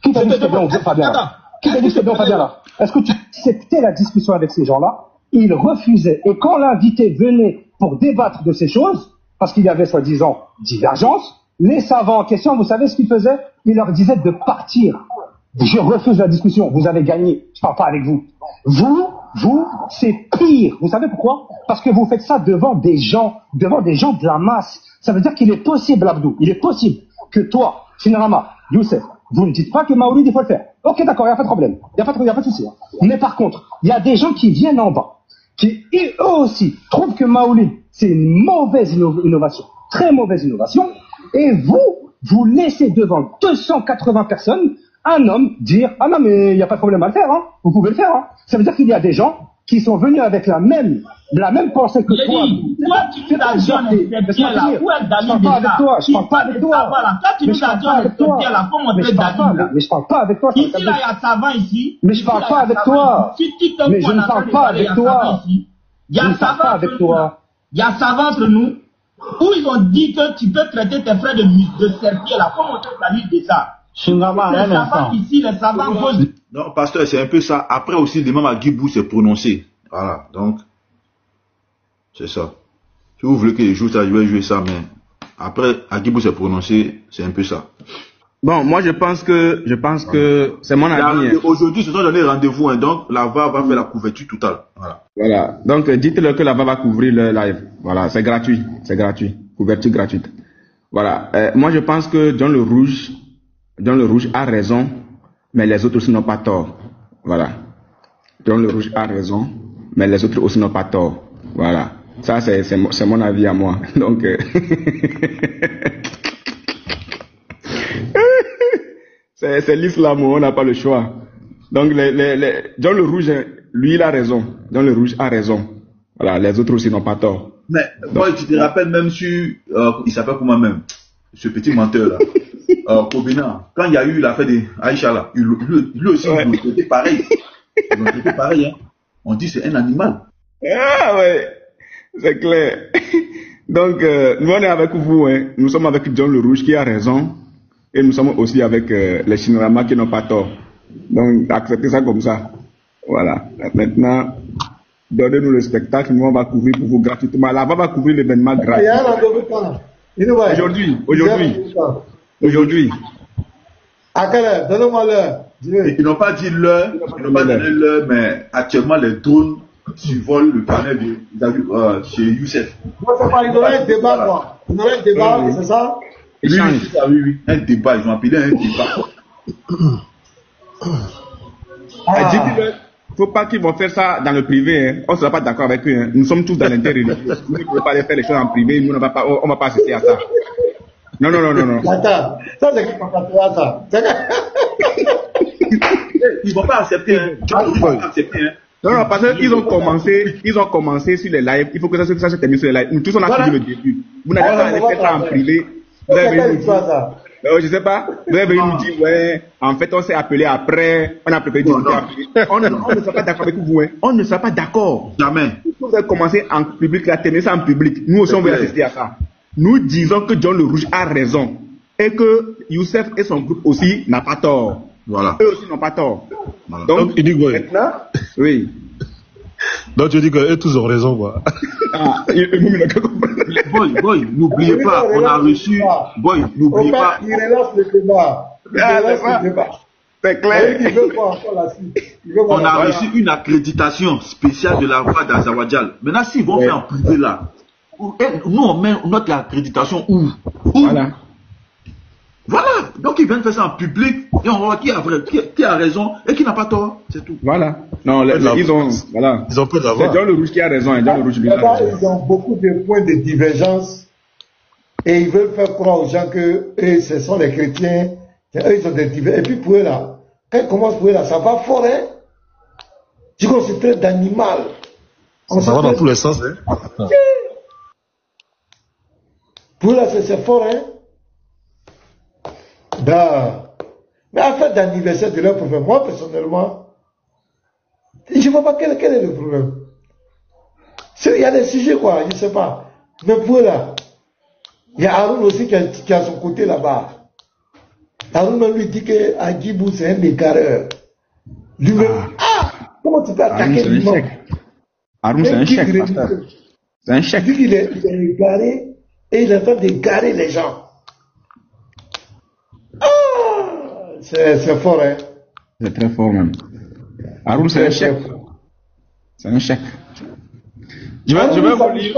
Qui t'a dit que c'était bien ou pas bien là? Qui t'a dit que c'était bien ou pas bien là? Est-ce que tu acceptais la discussion avec ces gens-là? Ils refusaient. Et quand l'invité venait pour débattre de ces choses, parce qu'il y avait soi-disant divergence, les savants en question, vous savez ce qu'ils faisaient? Ils leur disaient de partir. Je refuse la discussion, vous avez gagné, je parle pas avec vous. Vous, c'est pire. Vous savez pourquoi? Parce que vous faites ça devant des gens de la masse. Ça veut dire qu'il est possible, Abdou, il est possible que toi, Shinrama, Youssef, vous ne dites pas que Maoulid, il faut le faire. Ok, d'accord, il n'y a pas de problème. Il n'y a pas de souci. Hein. Mais par contre, il y a des gens qui viennent en bas, qui eux aussi trouvent que Maoulid, c'est une mauvaise innovation, très mauvaise innovation, et vous laissez devant 280 personnes un homme dire « Ah non, mais il n'y a pas de problème à le faire, hein. Vous pouvez le faire. Hein. » Ça veut dire qu'il y a des gens qui sont venus avec la même pensée que toi. Toi, tu nous as dit on est bien là. Où est David déjà? Je parle pas avec toi. Toi, tu nous as dit on est bien là. Comment on peut David? Mais je parle pas avec toi. Ici, là, il y a savant ici. Mais je parle pas avec toi. Mais je ne parle pas avec toi. Il y a savant avec toi. Il y a savant entre nous où ils ont dit que tu peux traiter tes frères de serpillers là. Comment on peut David de ça? Ici, les savants posent. Non, pasteur, c'est un peu ça. Après aussi, l'imam Agibou s'est prononcé. Voilà, donc, c'est ça. Si vous voulez que je joue ça, je vais jouer ça, mais après, Agibou s'est prononcé, c'est un peu ça. Bon, moi, je pense que c'est mon avis. Aujourd'hui, ce sont donné rendez-vous, hein, donc la VA va faire la couverture totale. Voilà. Donc, dites-leur que la VA va couvrir le live. Voilà, c'est gratuit. Couverture gratuite. Voilà. Moi, je pense que John le Rouge a raison, mais les autres aussi n'ont pas tort. Voilà. John le Rouge a raison, mais les autres aussi n'ont pas tort. Voilà. Ça, c'est mon avis à moi. Donc, c'est l'islam, on n'a pas le choix. Donc, John le Rouge, lui, il a raison. John le Rouge a raison. Voilà, les autres aussi n'ont pas tort. Mais, moi, tu te rappelles même sur, il s'appelle comment même, ce petit menteur là. Kobina, quand il y a eu l'affaire de Aïcha là, lui aussi, c'était pareil. C'était pareil, hein. On dit c'est un animal. Ah ouais, c'est clair. Donc, nous on est avec vous, hein. Nous sommes avec John le Rouge qui a raison, et nous sommes aussi avec les Shinrama qui n'ont pas tort. Donc, acceptez ça comme ça. Voilà. Maintenant, donnez-nous le spectacle, nous on va couvrir pour vous gratuitement. Là-bas, on va couvrir l'événement gratuit. Aujourd'hui. À quelle heure? Donnez-moi l'heure. Ils n'ont pas dit l'heure, mais actuellement les drones survolent le panel de chez Youssef. Moi, c'est pas, ils auraient un débat, quoi. Ils auraient un débat, c'est ça? Oui, un débat, ils ont appelé un débat. Dites-le, faut pas qu'ils vont faire ça dans le privé, hein. On ne sera pas d'accord avec eux, hein. Nous sommes tous dans l'intérieur. Nous ne pouvons pas les faire les choses en privé, nous on va pas assister à ça. Non. Attends, ça c'est comme ça. Ils vont pas accepter. Hein. Ils vont pas accepter. Hein. Non, parce qu'ils ont commencé sur les lives. Il faut que ça se termine sur les lives. Nous tous, on a suivi le début. Vous n'avez pas aller faire ça en privé. Vous avez venu nous dire, je sais pas, vous avez venu nous dire, ouais, en fait, on s'est appelé après, on a préparé du on ne sera pas d'accord avec vous, hein. On ne sera pas d'accord. Jamais. Vous avez commencé en public, la terminer ça en public. Nous aussi, on veut assister à ça. Nous disons que John le Rouge a raison. Et que Youssef et son groupe aussi n'ont pas tort. Voilà. Eux aussi n'ont pas tort. Voilà. Donc, il dit quoi? Maintenant, oui. Donc tu dis qu'eux tous ont raison, quoi. Ah, Boy, n'oubliez pas, on a reçu. Boy, n'oubliez pas. Il relance le débat. C'est clair. On a reçu une accréditation spéciale de la voix d'Azawajal. Maintenant, s'ils vont faire en privé là, nous on met notre accréditation où? Voilà. Donc ils viennent faire ça en public et on voit qui a raison et qui n'a pas tort. C'est tout. Voilà. Non, ils ont peu d'avoir. C'est John le Rouge qui a raison et John le Rouge lui a raison. Ils ont beaucoup de points de divergence et ils veulent faire croire aux gens que eux, ce sont les chrétiens. Eux, ils ont des divergences. Et puis pour eux là, quand ils commencent pour eux là, ça va fort, hein. Tu vois, c'est très d'animal. Ça va dans tous les sens, hein. Pour eux là, c'est fort, hein. Mais en fait, d'anniversaire de leur prophète, moi personnellement, je ne vois pas quel est le problème. Il y a des sujets, quoi, je ne sais pas. Mais pour là, il y a Haroun aussi qui a son côté là-bas. Haroun lui dit que Agibou c'est un égareur. Lui-même, comment tu peux attaquer lui-même? Haroun c'est un chèque, c'est un chèque. Il dit qu'il est égaré et il est en train d'égarer les gens. C'est fort, hein. C'est très fort, même. Haroun, c'est un chèque. C'est un chèque. Je vais vous lire.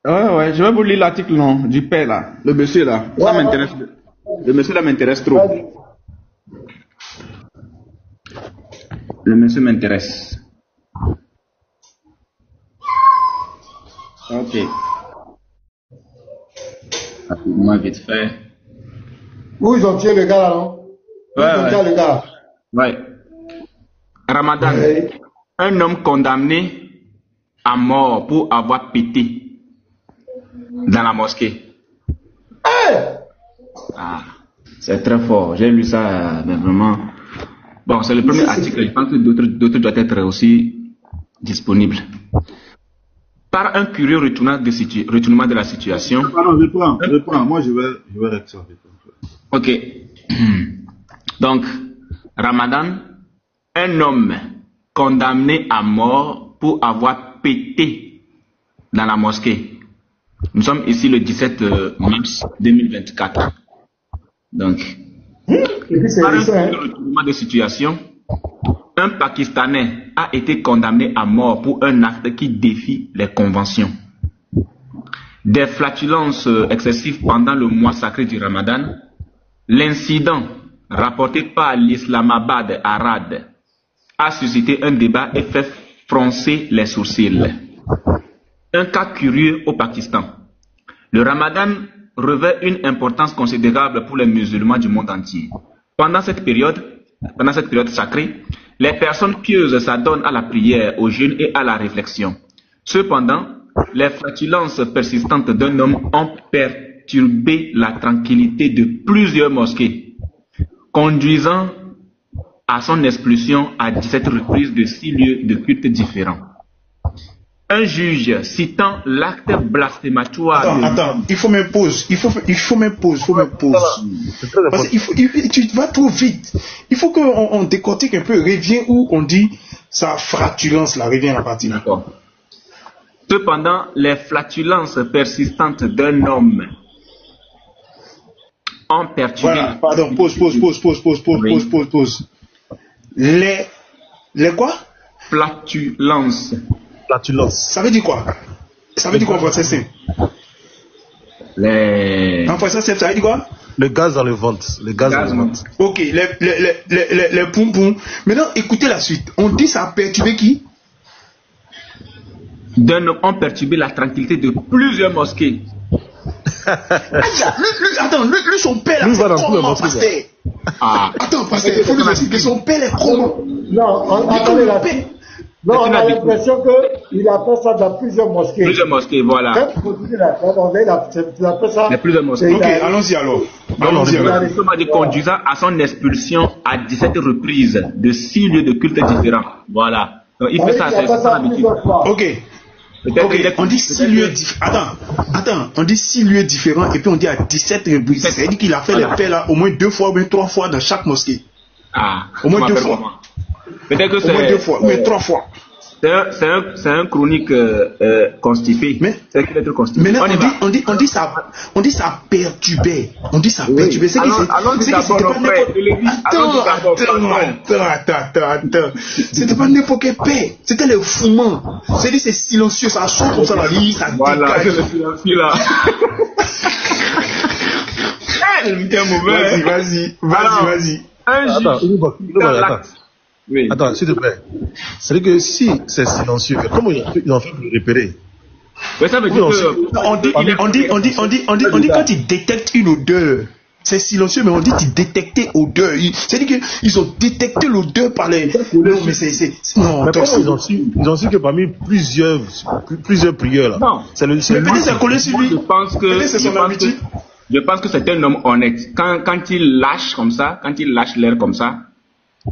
Ouais, je vais vous lire l'article, non, du père, là. Le monsieur, là. Ça m'intéresse. Le monsieur, là, m'intéresse trop. Le monsieur m'intéresse. Ok. Rapidement, vite fait. Où ils ont tué le gars, là, non? Ouais. Ramadan, un homme condamné à mort pour avoir pété dans la mosquée. C'est très fort. J'ai lu ça, mais vraiment. Bon, c'est le premier article. Je pense que d'autres doivent être aussi disponibles. Par un curieux retournement de la situation. Pardon, je prends. Moi, je vais rester. Ok. Donc, Ramadan, un homme condamné à mort pour avoir pété dans la mosquée. Nous sommes ici le 17 mars 2024. Donc, par un retournement de situation, un Pakistanais a été condamné à mort pour un acte qui défie les conventions. Des flatulences excessives pendant le mois sacré du Ramadan. L'incident rapporté par l'Islamabad arabe a suscité un débat et fait froncer les sourcils. Un cas curieux au Pakistan. Le Ramadan revêt une importance considérable pour les musulmans du monde entier. Pendant cette période sacrée, les personnes pieuses s'adonnent à la prière, au jeûne et à la réflexion. Cependant, les flatulences persistantes d'un homme ont perturbé la tranquillité de plusieurs mosquées, conduisant à son expulsion à 17 reprises de 6 lieux de culte différents. Un juge citant l'acte blasphématoire. Attends, il faut même pause. Parce que tu vas trop vite. Il faut qu'on décortique un peu. Reviens où on dit sa flatulence là. Reviens à la partie. D'accord. Cependant, les flatulences persistantes d'un homme ont perturbé. Voilà, pardon, pause. Les quoi? Flatulences. Ça veut dire quoi? Ça veut dire quoi en français simple? En français simple, ça veut dire quoi? Le gaz dans le ventre. Ok, les poum-poum. Maintenant, écoutez la suite. On dit ça a perturbé qui? D'un homme ont perturbé la tranquillité de plusieurs mosquées, Attends, lui, son père, là, c'est comment, pasteur? Attends, pasteur, il faut nous expliquer, son père est comment? Non, attendez, non, on a l'impression qu'il a fait ça dans plusieurs mosquées. Plusieurs mosquées, voilà. Il a fait ça. Mais plusieurs mosquées. Ok, allons-y alors. Il m'a dit conduisant à son expulsion à 17 reprises de 6 lieux de culte différents. Voilà. Donc il fait ça, c'est son habitude. Ok. On dit 6 lieux différents. Attends, on dit 6 lieux différents et puis on dit à 17 reprises. C'est-à-dire qu'il a fait les paix là au moins 2 fois ou bien 3 fois dans chaque mosquée. Au moins 2 fois. Peut-être que c'est. Au moins 2 fois, ou bien 3 fois. C'est un chronique constipé. C'est qu'il est constipé. Mais là, on dit ça perturbait. On dit ça perturbait. C'est que Attends. C'était pas n'importe quel paix. C'était le fumant. C'est silencieux. Ça sort comme ça la vie. Ça dégage. Voilà, c'est le silencieux là. Vas-y. Oui. Attends, s'il te plaît. C'est-à-dire que si c'est silencieux, comment ils ont fait pour le repérer? Mais ça veut dire que on dit quand ils détectent une odeur, c'est silencieux, mais on dit qu'ils détectaient odeur. C'est-à-dire qu'ils ont détecté l'odeur par les. Non, mais c'est. Non, mais comment ils ont su que parmi plusieurs prières là. Non. C'est peut-être c'est collé sur lui. Je pense que c'est un homme honnête. Quand il lâche comme ça, quand il lâche l'air comme ça.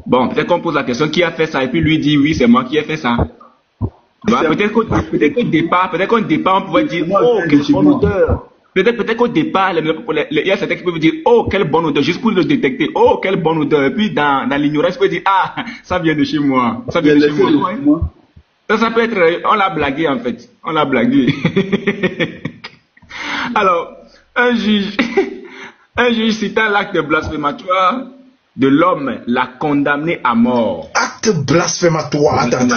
Bon, peut-être qu'on pose la question qui a fait ça et puis lui dit oui, c'est moi qui ai fait ça. Peut-être qu'au départ, on pouvait dire oh, quelle bonne odeur. Peut-être qu'au départ, il y a certains qui peuvent dire oh, quelle bonne odeur, juste pour le détecter. Oh, quelle bonne odeur. Et puis dans l'ignorance, on peut dire ah, ça vient de chez moi. Ça vient de chez moi. Ça peut être, on l'a blagué en fait. On l'a blagué. Alors, un juge citant l'acte blasphématoire de l'homme l'a condamné à mort. Acte blasphématoire. Attends.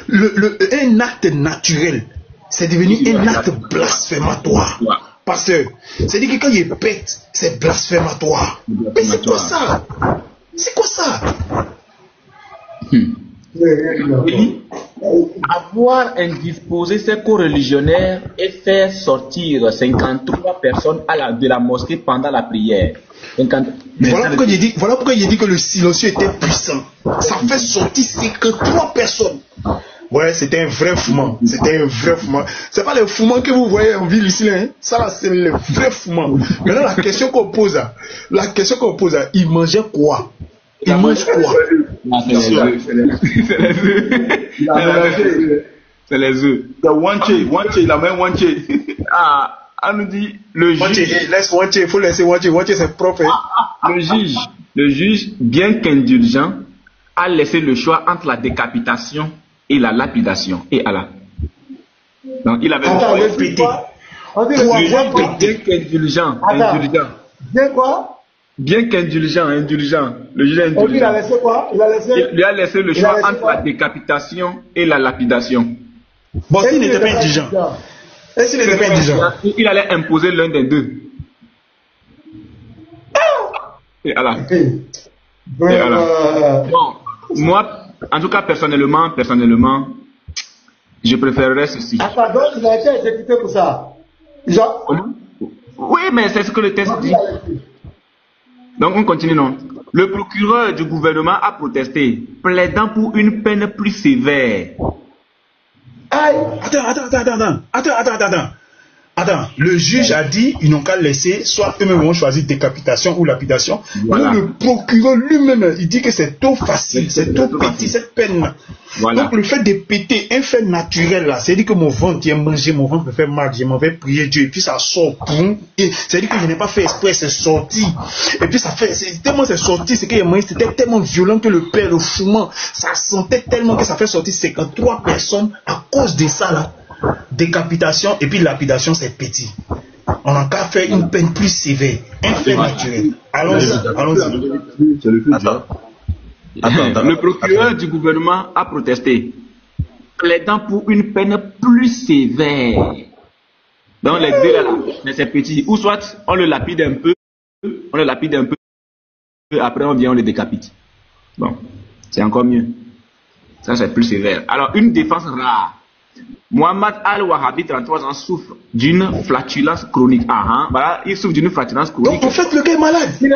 Un acte naturel, c'est devenu un acte blasphématoire. Parce que, c'est-à-dire que quand il pète, c'est blasphématoire. Mais c'est quoi ça? Avoir indisposé ses co-religionnaires et faire sortir 53 personnes de la mosquée pendant la prière. Mais voilà pourquoi il dit que le silencieux était puissant. Ça fait sortir 53 personnes. Ouais, c'était un vrai fumant. C'est pas le fumant que vous voyez en ville ici, hein. Ça là, c'est le vrai fumant. Maintenant, la question qu'on pose, il mangeait quoi? Il mange quoi? C'est les œufs. C'est wanché, il a même wanché. On nous dit le juge. Laisse wanché, il faut laisser wanché. Wanché, c'est propre. Le juge, bien qu'indulgent, a laissé le choix entre la décapitation et la lapidation. Et Allah. Donc il avait le choix. Bien qu'indulgent. Bien quoi? Bien qu'indulgent. Le juge est indulgent. Il a laissé quoi? Il lui a laissé le choix entre la décapitation et la lapidation. Bon, s'il n'était pas indulgent. Il allait imposer l'un des deux. Et Allah. Bon, moi, en tout cas, personnellement, je préférerais ceci. Attends, donc il a été exécuté pour ça. Oui, mais c'est ce que le texte dit. Donc on continue, non. Le procureur du gouvernement a protesté, plaidant pour une peine plus sévère. Attends, le juge a dit ils n'ont qu'à laisser, soit eux-mêmes vont choisir décapitation ou lapidation. Voilà. Le procureur lui-même, il dit que c'est trop facile, c'est trop petit cette peine. Voilà. Donc le fait de péter, un fait naturel là, c'est-à-dire que mon ventre vient manger, mon ventre me fait mal, je m'en vais prier Dieu, et puis ça sort, c'est-à-dire que je n'ai pas fait exprès, c'est sorti. Et puis ça fait, tellement c'est sorti, c'est que c'était tellement violent que le père, le fumant, ça sentait tellement que ça fait sortir 53 personnes à cause de ça là. Décapitation et puis lapidation, c'est petit. On a qu'à faire une peine plus sévère, un fait naturel. Allons-y. Le procureur du gouvernement a protesté, plaidant pour une peine plus sévère. Donc les deux là, mais c'est petit. Ou soit on le lapide un peu, après on vient, on le décapite. Bon, c'est encore mieux. Ça c'est plus sévère. Alors une défense rare Mohamed Al-Wahhabi, 33 ans, souffre d'une flatulence chronique. Voilà, il souffre d'une flatulence chronique. Donc en fait, le gars est malade. Le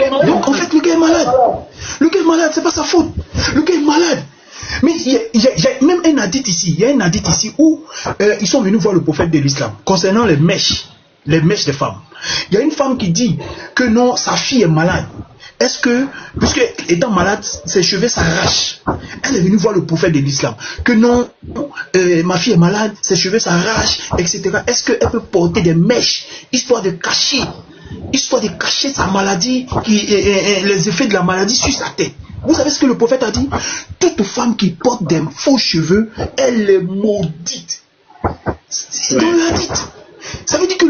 gars est malade, c'est pas sa faute. Le gars est malade. Mais il y a même un hadith ici. Il y a un hadith ici où ils sont venus voir le prophète de l'islam concernant les mèches des femmes. Il y a une femme qui dit que non, sa fille est malade. Est-ce que, puisque étant malade, ses cheveux s'arrachent. Elle est venue voir le prophète de l'islam. Que non, ma fille est malade, ses cheveux s'arrachent, etc. Est-ce qu'elle peut porter des mèches, histoire de cacher sa maladie, les effets de la maladie sur sa tête. Vous savez ce que le prophète a dit? Toute femme qui porte des faux cheveux, elle est maudite. C'est dans le hadith. Ça veut dire que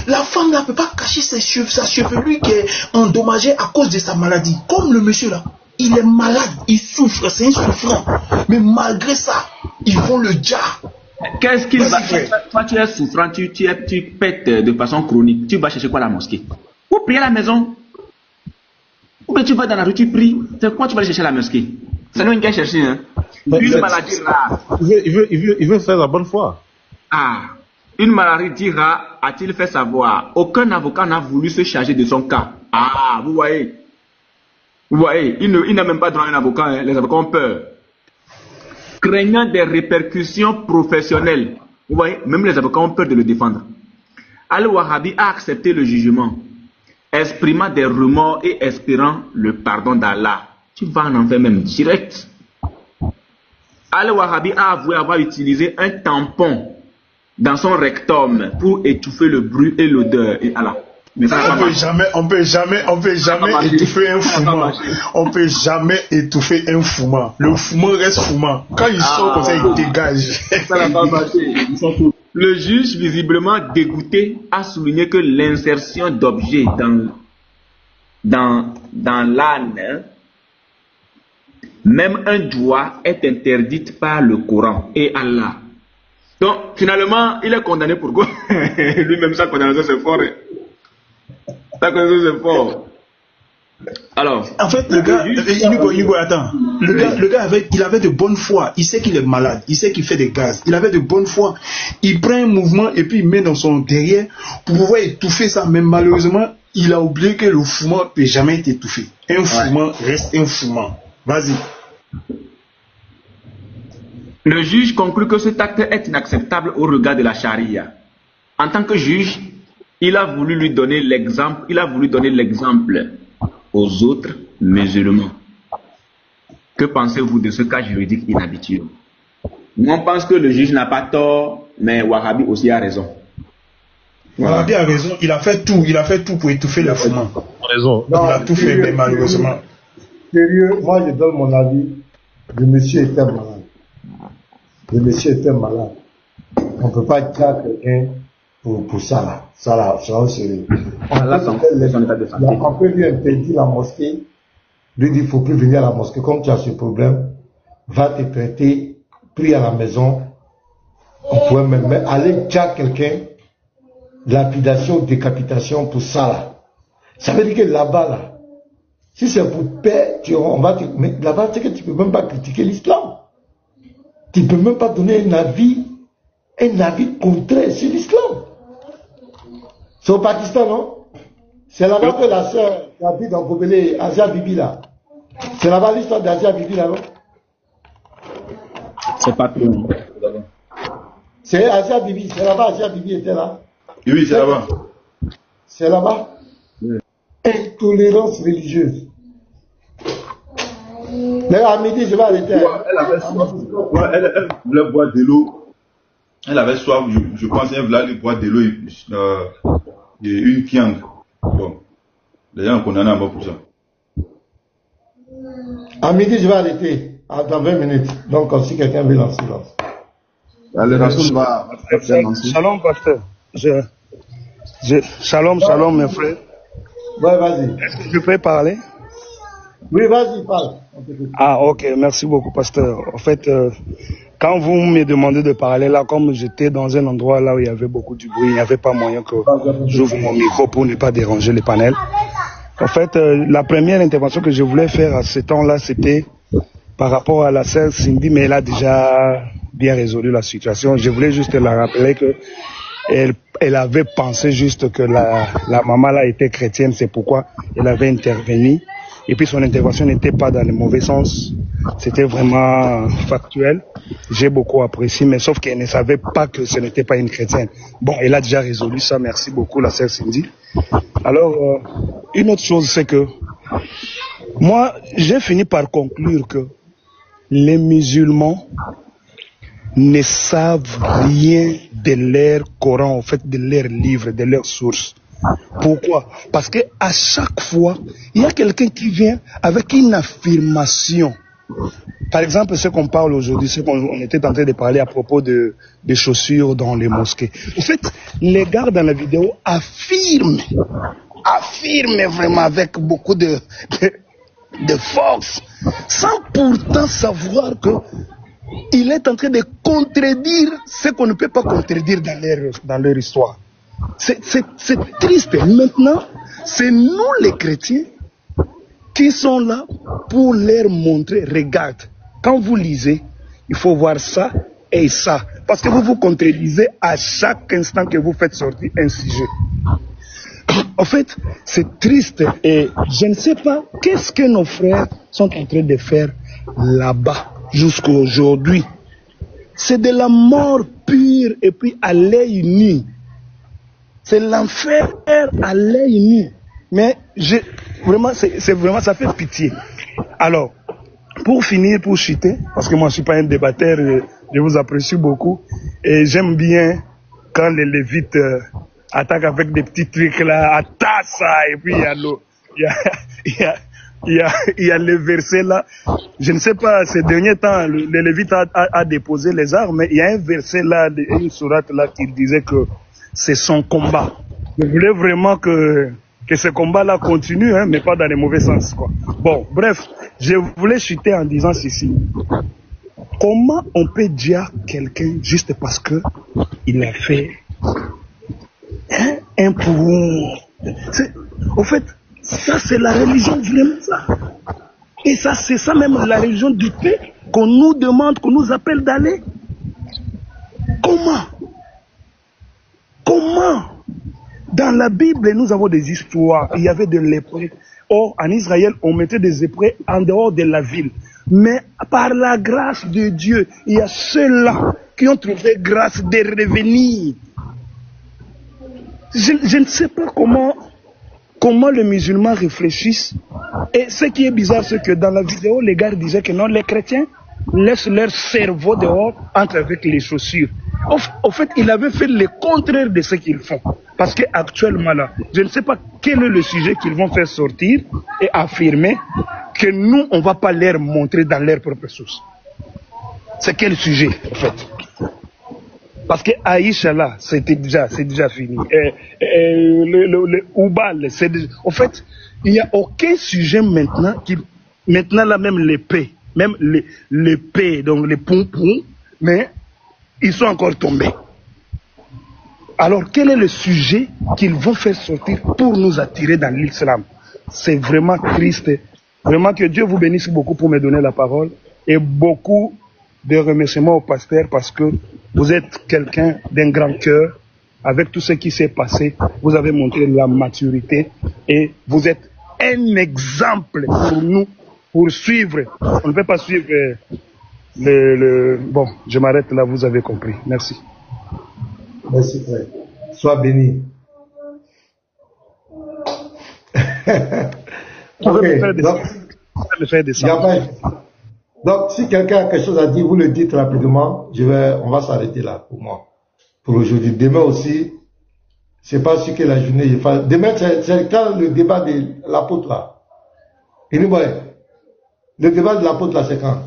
la femme ne peut pas cacher sa chevelure qui est endommagée à cause de sa maladie. Comme le monsieur là, il est malade, il souffre, c'est un souffrant. Mais malgré ça, ils font le djar. Qu'est-ce qu'il va faire? Toi, tu es souffrant, tu pètes de façon chronique. Tu vas chercher quoi à la mosquée? Ou prier à la maison? Ou bien tu vas dans la rue, tu pries. C'est quoi tu vas aller chercher à la mosquée? C'est nous qui allons chercher. Hein? Une maladie rare. Il veut faire la bonne foi. Une maladie rare a-t-il fait savoir? Aucun avocat n'a voulu se charger de son cas. Vous voyez? Il n'a même pas droit à un avocat. Hein? Les avocats ont peur. Craignant des répercussions professionnelles. Vous voyez? Même les avocats ont peur de le défendre. Al-Wahhabi a accepté le jugement, exprimant des remords et espérant le pardon d'Allah. Tu vas en enfer même direct. Al-Wahhabi a avoué avoir utilisé un tampon dans son rectum pour étouffer le bruit et l'odeur. Et Allah. Mais ça on peut jamais étouffer un fumant. On peut jamais étouffer un fumant. Le fumant reste fumant. Quand il sort comme ça, il dégage. Ça n'a pas marché. Le juge, visiblement dégoûté, a souligné que l'insertion d'objets dans l'âne, même un doigt, est interdite par le Coran et Allah. Donc, finalement, il est condamné pour quoi? Lui-même, sa condamnation, c'est fort. Sa condamnation, c'est fort. Alors, en fait, le gars, attends. Le gars il avait de bonne foi. Il sait qu'il est malade. Il sait qu'il fait des gaz. Il avait de bonne foi. Il prend un mouvement et puis il met dans son derrière pour pouvoir étouffer ça. Mais malheureusement, il a oublié que le fumant ne peut jamais être étouffé. Un fumant reste un fumant. Vas-y. Le juge conclut que cet acte est inacceptable au regard de la charia. En tant que juge, il a voulu lui donner l'exemple. Il a voulu donner l'exemple aux autres musulmans. Que pensez-vous de ce cas juridique inhabituel? On pense que le juge n'a pas tort, mais Wahhabi aussi a raison. Wahhabi a raison. Il a fait tout pour étouffer le fumant. Il a tout fait, mais malheureusement. Sérieux, moi je donne mon avis. Le monsieur était malade. On ne peut pas dire quelqu'un pour ça là. Ça là, c'est sérieux. On peut lui interdire la mosquée, lui dire il ne faut plus venir à la mosquée. Comme tu as ce problème, va te traiter, prie à la maison. On pourrait même aller dire quelqu'un, lapidation, décapitation pour ça là. Ça veut dire que là-bas là, si c'est pour paix, mais là-bas, c'est que tu ne peux même pas critiquer l'islam. Tu ne peux même pas donner un avis contraire sur l'islam. C'est au Pakistan, non? C'est là-bas que la sœur qui habite en Kobele, Asia Bibi là. C'est là-bas l'histoire d'Asia Bibi là, non? C'est pas tout. C'est Asia Bibi, c'est là-bas Asia Bibi était là. Oui, c'est là-bas. C'est là-bas? Oui. Intolérance religieuse. Mais à midi, je vais arrêter. Elle voulait boire de l'eau. Elle avait soif, je pense qu'elle voulait aller boire de l'eau et une kiang. Bon, les gens ont condamné à mort pour ça. À midi, je vais arrêter. Dans 20 minutes. Donc, si quelqu'un veut lancer, lance. Shalom, pasteur. Shalom, mes frères. Ouais, vas-y. Est-ce que je peux parler? Oui, vas-y, parle. Ok, merci beaucoup, pasteur. En fait, quand vous me demandez de parler là, comme j'étais dans un endroit là où il y avait beaucoup de bruit, il n'y avait pas moyen que j'ouvre mon micro pour ne pas déranger les panels. En fait, la première intervention que je voulais faire à ce temps-là, c'était par rapport à la sœur Cindy, mais elle a déjà bien résolu la situation. Je voulais juste la rappeler que elle avait pensé juste que la maman là était chrétienne, c'est pourquoi elle avait intervenu. Et puis son intervention n'était pas dans le mauvais sens, c'était vraiment factuel. J'ai beaucoup apprécié, mais sauf qu'elle ne savait pas que ce n'était pas une chrétienne. Bon, elle a déjà résolu ça, merci beaucoup la sœur Cindy. Alors, une autre chose, c'est que moi, j'ai fini par conclure que les musulmans ne savent rien de leur Coran, en fait, de leurs livres, de leurs sources. Pourquoi? Parce que à chaque fois, il y a quelqu'un qui vient avec une affirmation. Par exemple, ce qu'on parle aujourd'hui, ce qu'on était en train de parler à propos des chaussures dans les mosquées. En fait, les gars dans la vidéo affirment vraiment avec beaucoup de force, sans pourtant savoir que il est en train de contredire ce qu'on ne peut pas contredire dans leur histoire. C'est triste. Maintenant, c'est nous les chrétiens qui sont là pour leur montrer, regarde, quand vous lisez, il faut voir ça et ça. Parce que vous vous contredisez à chaque instant que vous faites sortir un sujet. En fait, c'est triste et je ne sais pas qu'est-ce que nos frères sont en train de faire là-bas jusqu'à aujourd'hui. C'est de la mort pure et puis à l'œil nu. C'est l'enfer à l'œil nu. Mais vraiment, c'est vraiment, ça fait pitié. Alors, pour finir, pour chuter, parce que moi je ne suis pas un débatteur, je vous apprécie beaucoup et j'aime bien quand les lévites attaquent avec des petits trucs là, attaquent ça et puis il y a le verset là. Je ne sais pas, ces derniers temps, le lévite a déposé les armes, mais il y a un verset là, une sourate là qui disait que c'est son combat. Je voulais vraiment que ce combat-là continue, hein, mais pas dans les mauvais sens, quoi. Bon, bref, je voulais chuter en disant ceci. Comment on peut dire quelqu'un juste parce que il a fait un pour... Au fait, ça c'est la religion vraiment ça. Et ça c'est ça même la religion du paix qu'on nous demande, qu'on nous appelle d'aller. Comment? Dans la Bible, nous avons des histoires. Il y avait des lépreux. Or, en Israël, on mettait des lépreux en dehors de la ville. Mais par la grâce de Dieu, il y a ceux-là qui ont trouvé grâce de revenir. Je ne sais pas comment les musulmans réfléchissent. Et ce qui est bizarre, c'est que dans la vidéo, les gars disaient que non, les chrétiens laissent leur cerveau dehors, entrent avec les chaussures. Au fait, il avait fait le contraire de ce qu'ils font. Parce qu'actuellement là, je ne sais pas quel est le sujet qu'ils vont faire sortir et affirmer que nous, on ne va pas leur montrer dans leur propre source. C'est quel sujet, en fait? Parce que Aïcha là, c'est déjà fini. Le Oubal, en fait, il n'y a aucun sujet maintenant maintenant là, même l'épée, donc les pompons, mais ils sont encore tombés. Alors, quel est le sujet qu'ils vont faire sortir pour nous attirer dans l'islam? C'est vraiment triste. Vraiment que Dieu vous bénisse beaucoup pour me donner la parole. Et beaucoup de remerciements au pasteur parce que vous êtes quelqu'un d'un grand cœur. Avec tout ce qui s'est passé, vous avez montré la maturité et vous êtes un exemple pour nous, pour suivre. On ne peut pas suivre Bon, je m'arrête là, vous avez compris. Merci. Merci, frère. Sois béni. Donc, si quelqu'un a quelque chose à dire, vous le dites rapidement. On va s'arrêter là pour moi, pour aujourd'hui. Demain aussi, c'est pas sûr que la journée. Demain, c'est quand le débat de l'apôtre là. Et nous voyons. Le débat de l'apôtre là, c'est quand?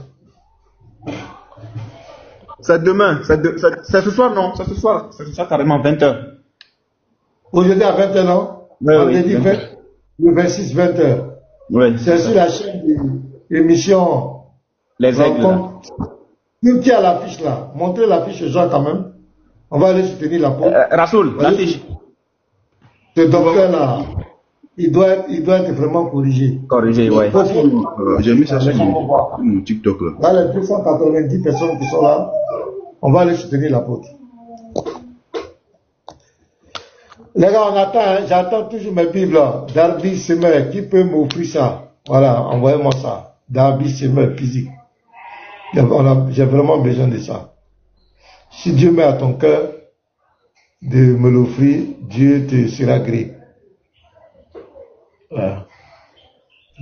C'est demain, c'est ce soir, non? C'est ce soir carrément 20h. Aujourd'hui à 20h, non? Oui, le 26, 20h. Oui. C'est sur la chaîne de l'émission. Les aigles. Qui a l'affiche là? Montrez l'affiche aux gens quand même. On va aller soutenir la peau. Rasoul, l'affiche. Ce docteur là, il doit être vraiment corrigé. Corrigé, oui. J'ai mis ça sur mon TikTok là. Dans les 290 personnes qui sont là, On va aller soutenir l'apôtre. Les gars, on attend, hein, j'attends toujours mes Bibles là. Darby Semer, qui peut m'offrir ça? Voilà, envoyez-moi ça. Darby Semer, physique. J'ai vraiment besoin de ça. Si Dieu met à ton cœur de me l'offrir, Dieu te sera gré. Voilà.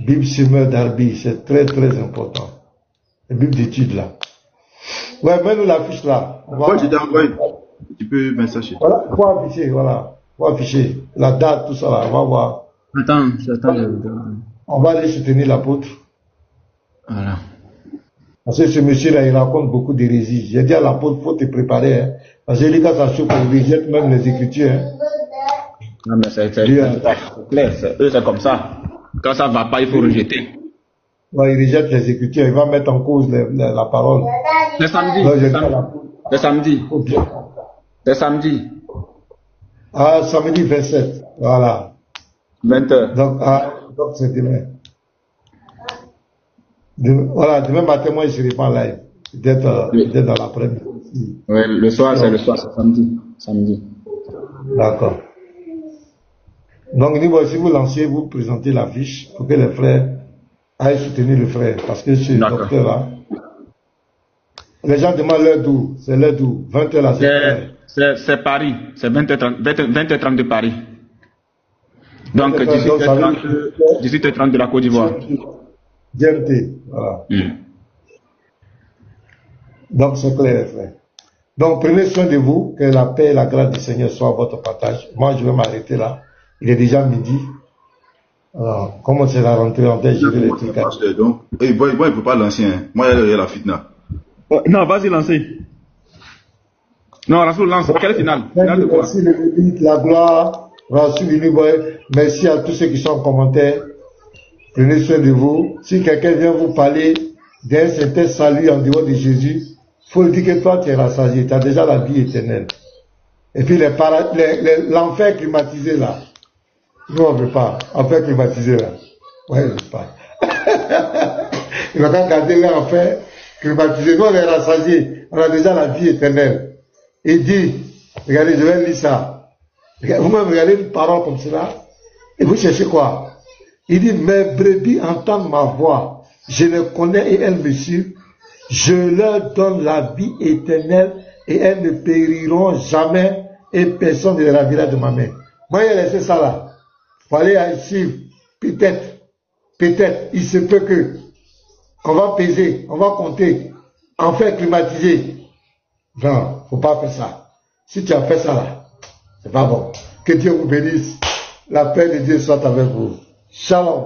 Bible Semer Darby, c'est très très important. La Bible d'études là. Ouais, mets-nous l'affiche là. Moi, je t'envoie. Tu peux mettre ça chez toi. Voilà, faut afficher, voilà. Faut afficher la date, tout ça là. On va voir. Attends, j'attends. On va aller soutenir l'apôtre. Voilà. Parce que ce monsieur-là, il raconte beaucoup d'hérésies. J'ai dit à l'apôtre, faut te préparer, hein. Parce que les gars, ça choque, on rejette même les Écritures, hein. Non, mais c'est clair. Eux, c'est comme ça. Quand ça va pas, il faut rejeter. Ouais, il rejette les Écritures, il va mettre en cause la parole. Le samedi. Le samedi. Le samedi. Ah, samedi 27. Voilà. 20h. Donc c'est demain. Voilà, demain matin, moi, je ne serai pas en live. Peut-être dans l'après-midi. Oui, le soir, c'est samedi. Samedi. D'accord. Donc, si vous lancez, vous présentez la fiche pour que les frères aillent soutenir le frère. Parce que ce docteur-là, les gens demandent l'heure d'où. C'est l'heure d'où. 20h là, c'est Paris. C'est 20h30 de Paris. Donc, 18h30 de la Côte d'Ivoire. GMT, voilà. Donc, c'est clair, frère. Donc, prenez soin de vous, que la paix et la grâce du Seigneur soient à votre partage. Moi, je vais m'arrêter là. Il est déjà midi. Alors, comment c'est la rentrée en tête, je vais les trucs. Donc, moi, il ne peut pas lancer, hein. Moi, il y a la fitna. Non, vas-y, lancez. Non, Rassoul, lance. Quelle finale? Finale de quoi? Merci le public, la gloire. Rassoul, merci à tous ceux qui sont en commentaire. Prenez soin de vous. Si quelqu'un vient vous parler d'un certain salut en dehors de Jésus, il faut dire que toi, tu es rassasié. Tu as déjà la vie éternelle. Et puis l'enfer climatisé là. Nous, on ne veut pas. Enfer climatisé là. Ouais, je ne veux pas. Il va quand garder l'enfer climatisé. Nous, on est rassasié. On a déjà la vie éternelle. Il dit, regardez, je vais lire ça. Vous-même, regardez une parole comme cela. Et vous cherchez quoi? Il dit, mes brebis entendent ma voix, je les connais et elles me suivent, je leur donne la vie éternelle et elles ne périront jamais et personne ne les ravira de ma main. Moi, j'ai laissé ça là. Faut aller ici, peut-être, il se peut que, on va peser, on va compter, enfer climatisé. Non, faut pas faire ça. Si tu as fait ça là, c'est pas bon. Que Dieu vous bénisse. La paix de Dieu soit avec vous. Shalom.